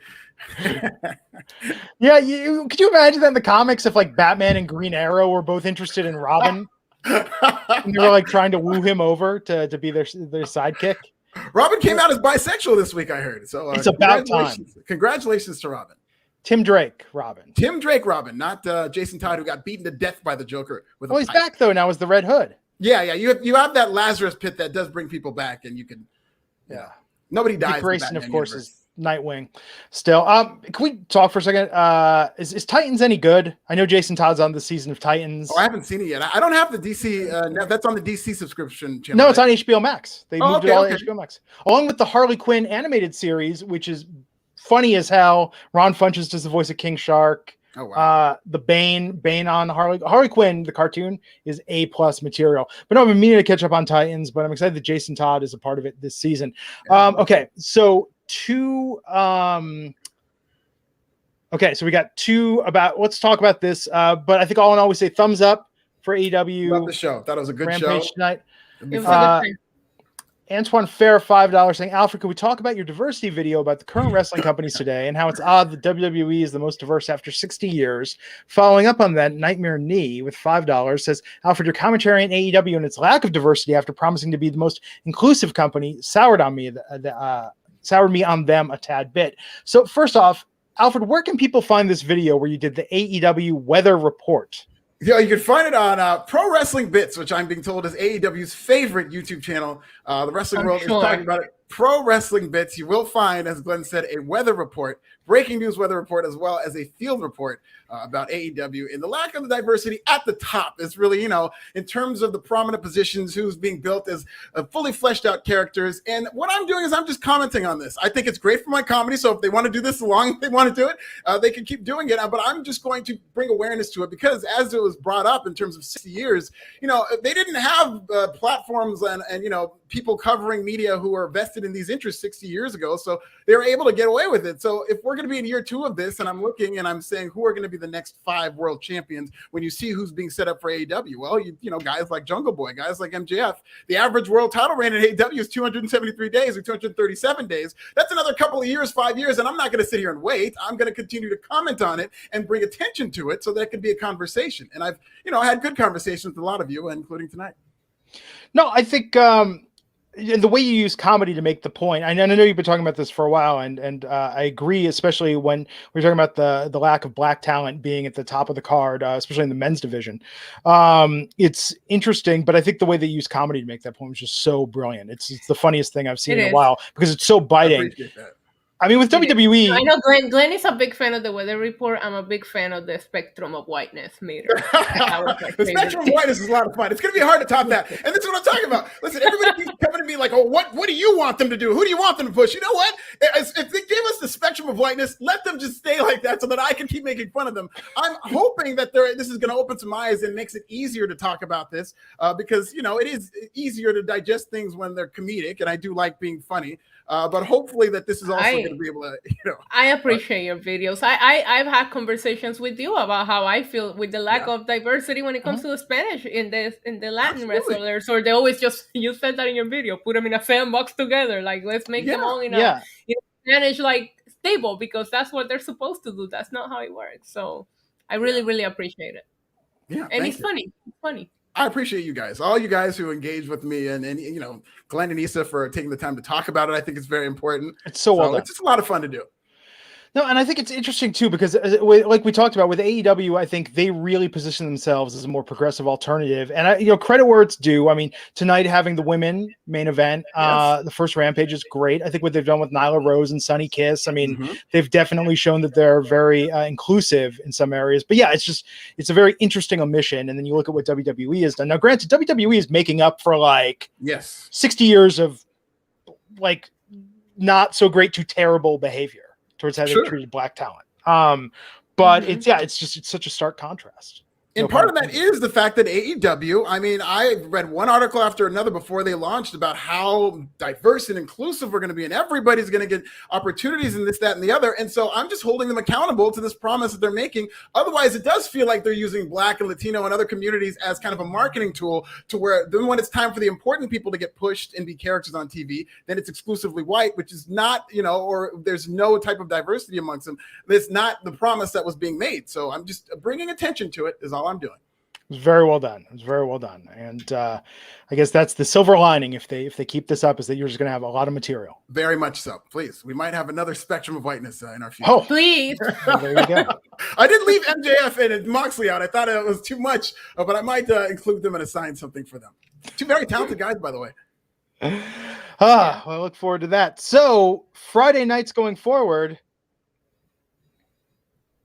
Speaker 1: Yeah, could you imagine that in the comics if like Batman and Green Arrow were both interested in Robin, and they were like trying to woo him over to be their sidekick?
Speaker 2: Robin came out as bisexual this week, I heard. So
Speaker 1: it's about time.
Speaker 2: Congratulations to Robin.
Speaker 1: Tim Drake Robin,
Speaker 2: not Jason Todd, who got beaten to death by the Joker.
Speaker 1: He's back though now as the Red Hood.
Speaker 2: Yeah. You have that Lazarus pit that does bring people back, and you can. Yeah. Nobody dies.
Speaker 1: Dick Grayson, of course, is Nightwing. Still, can we talk for a second? Is Titans any good? I know Jason Todd's on the season of Titans.
Speaker 2: Oh, I haven't seen it yet. I don't have the DC. That's on the DC subscription channel.
Speaker 1: No, it's on HBO Max. They moved it all to
Speaker 2: okay.
Speaker 1: HBO Max, along with the Harley Quinn animated series, which is funny as hell. Ron Funches does the voice of King Shark.
Speaker 2: Oh, wow.
Speaker 1: The Bane on Harley Quinn, the cartoon is A+ material. But no, I've been meaning to catch up on Titans, but I'm excited that Jason Todd is a part of it this season. Okay, so so we got two about. Let's talk about this. But I think all in all, we say thumbs up for AEW.
Speaker 2: Love the show. Thought it was a good
Speaker 1: Rampage
Speaker 2: show
Speaker 1: tonight.
Speaker 3: It was a good time.
Speaker 1: Antoine Fair, $5 saying, Alfred, could we talk about your diversity video about the current wrestling companies today and how it's odd that WWE is the most diverse after 60 years? Following up on that, Nightmare Knee with $5 says, Alfred, your commentary on AEW and its lack of diversity after promising to be the most inclusive company soured me on them a tad bit. So first off, Alfred, where can people find this video where you did the AEW weather report?
Speaker 2: Yeah, you can find it on Pro Wrestling Bits, which I'm being told is AEW's favorite YouTube channel. The Wrestling World is talking about it pro wrestling bits, you will find, as Glenn said, a weather report, breaking news weather report, as well as a field report about AEW. And the lack of diversity at the top is really, in terms of the prominent positions, who's being built as fully fleshed out characters. And what I'm doing is I'm just commenting on this. I think it's great for my comedy. So if they want to do this long, if they want to do it, they can keep doing it. But I'm just going to bring awareness to it because, as it was brought up in terms of 60 years, they didn't have platforms and people covering media who are vested in these interests 60 years ago. So they were able to get away with it. So if we're going to be in year 2 of this, and I'm looking and I'm saying who are going to be the next 5 world champions, when you see who's being set up for AEW, well, guys like Jungle Boy, guys like MJF, the average world title reign in AEW is 273 days or 237 days. That's another couple of years, 5 years. And I'm not going to sit here and wait. I'm going to continue to comment on it and bring attention to it so that can be a conversation. And I've, had good conversations with a lot of you, including tonight.
Speaker 1: No, I think the way you use comedy to make the point, I know you've been talking about this for a while, and I agree, especially when we're talking about the lack of black talent being at the top of the card, especially in the men's division. It's interesting, but I think the way they use comedy to make that point was just so brilliant. It's the funniest thing I've seen in a while because it's so biting.
Speaker 2: I appreciate that.
Speaker 1: I mean, with WWE,
Speaker 3: I know Glenn is a big fan of the weather report. I'm a big fan of the spectrum of whiteness meter.
Speaker 2: The spectrum of whiteness is a lot of fun. It's going to be hard to top that. And that's what I'm talking about. Listen, everybody keeps coming to me like, oh, what do you want them to do? Who do you want them to push? You know what? If they give us the spectrum of whiteness, let them just stay like that so that I can keep making fun of them. I'm hoping that this is going to open some eyes and makes it easier to talk about this because, it is easier to digest things when they're comedic. And I do like being funny. But hopefully that this is also going to be able to,
Speaker 3: I appreciate your videos. I've had conversations with you about how I feel with the lack of diversity when it comes to the Spanish in the Latin wrestlers, or they always just, you said that in your video, put them in a sandbox together. Like, let's make them all in a Spanish, like, stable, because that's what they're supposed to do. That's not how it works. So I really, really appreciate it.
Speaker 2: Yeah.
Speaker 3: And it's funny. It's funny.
Speaker 2: I appreciate you guys, all you guys who engage with me, and Glenn and Issa for taking the time to talk about it. I think it's very important.
Speaker 1: It's so well done.
Speaker 2: It's just a lot of fun to do.
Speaker 1: No, and I think it's interesting too because, like we talked about with AEW, I think they really position themselves as a more progressive alternative. And credit where it's due. I mean, tonight having the women main event, the first Rampage is great. I think what they've done with Nyla Rose and Sunny Kiss, I mean, they've definitely shown that they're very inclusive in some areas. But yeah, it's a very interesting omission. And then you look at what WWE has done. Now, granted, WWE is making up for 60 years of not so great to terrible behavior towards how they treated black talent. But it's such a stark contrast.
Speaker 2: And part of that is the fact that AEW, I mean, I read one article after another before they launched about how diverse and inclusive we're going to be, and everybody's going to get opportunities in this, that, and the other. And so I'm just holding them accountable to this promise that they're making. Otherwise, it does feel like they're using Black and Latino and other communities as kind of a marketing tool to where then when it's time for the important people to get pushed and be characters on TV, then it's exclusively white, which is not, or there's no type of diversity amongst them. It's not the promise that was being made. So I'm just bringing attention to it is all I'm doing.
Speaker 1: It was very well done. It was very well done. And I guess that's the silver lining if they keep this up, is that you're just going to have a lot of material.
Speaker 2: Very much so. Please. We might have another spectrum of whiteness in our future.
Speaker 3: Oh, please.
Speaker 1: Well, there you go.
Speaker 2: I did leave MJF and Moxley out. I thought it was too much, but I might include them and assign something for them. Two very talented guys, by the way.
Speaker 1: Well, I look forward to that. So Friday nights going forward,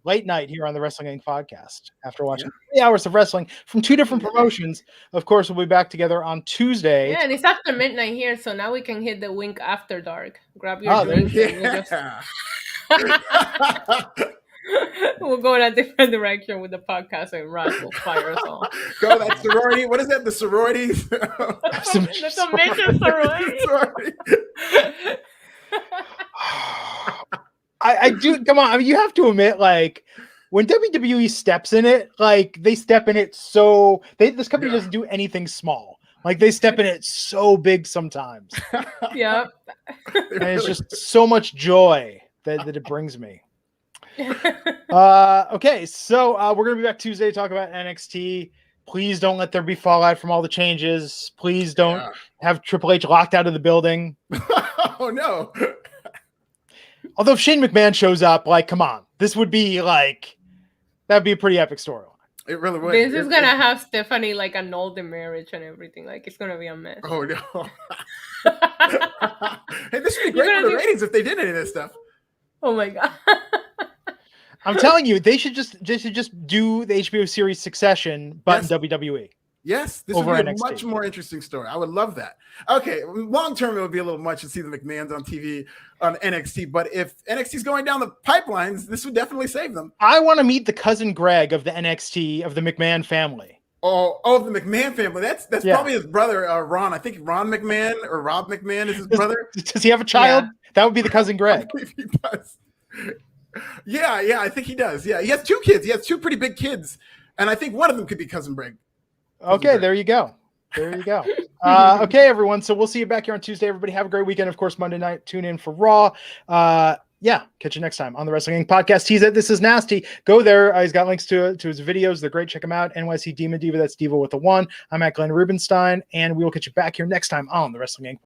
Speaker 1: late night here on the Wrestling Inc. podcast after watching 3 hours of wrestling from two different promotions. Of course, we'll be back together on Tuesday.
Speaker 3: Yeah, and it's after midnight here, so now we can hit the WINC after dark. Grab your drinks. We'll go in a different direction with the podcast, and Raj will fire us all.
Speaker 2: Go that sorority. What is that? The sororities?
Speaker 3: The submission sorority.
Speaker 1: I do. Come on. I mean, you have to admit, when WWE steps in it, they step in it so this company doesn't do anything small. They step in it so big sometimes.
Speaker 3: Yeah.
Speaker 1: And it's just so much joy that it brings me. Okay, so we're gonna be back Tuesday to talk about NXT. Please don't let there be fallout from all the changes. Please don't have Triple H locked out of the building.
Speaker 2: Oh no.
Speaker 1: Although if Shane McMahon shows up, come on, this would be that'd be a pretty epic storyline.
Speaker 2: It really would.
Speaker 3: This is gonna have Stephanie annul the marriage and everything. It's gonna be a mess.
Speaker 2: Oh no. Hey, this would be great for the ratings if they did any of this stuff.
Speaker 3: Oh my god.
Speaker 1: I'm telling you, they should just do the HBO series Succession, but
Speaker 2: Yes.
Speaker 1: in WWE.
Speaker 2: Yes, this
Speaker 1: Over
Speaker 2: would be a
Speaker 1: NXT.
Speaker 2: much more interesting story. I would love that. Okay, long term, it would be a little much to see the McMahons on TV on NXT, but if NXT's going down the pipelines, this would definitely save them.
Speaker 1: I want to meet the cousin Greg of the NXT of the McMahon family.
Speaker 2: Oh, the McMahon family. That's
Speaker 1: Yeah.
Speaker 2: probably his brother, Ron. I think Ron McMahon or Rob McMahon is his brother.
Speaker 1: Does he have a child?
Speaker 3: Yeah.
Speaker 1: That would be the cousin
Speaker 2: I
Speaker 1: Greg.
Speaker 2: believe he does. Yeah, I think he does. Yeah, he has 2 kids. He has 2 pretty big kids, and I think one of them could be cousin Greg.
Speaker 1: Okay, there you go. Okay, everyone. So we'll see you back here on Tuesday. Everybody have a great weekend. Of course, Monday night, tune in for Raw. Yeah, catch you next time on the Wrestling Inc. podcast. Tease it. This is Nasty. Go there. He's got links to his videos. They're great. Check them out. NYC Demon Diva. That's Diva with a 1. I'm at Glenn Rubenstein, and we will catch you back here next time on the Wrestling Inc.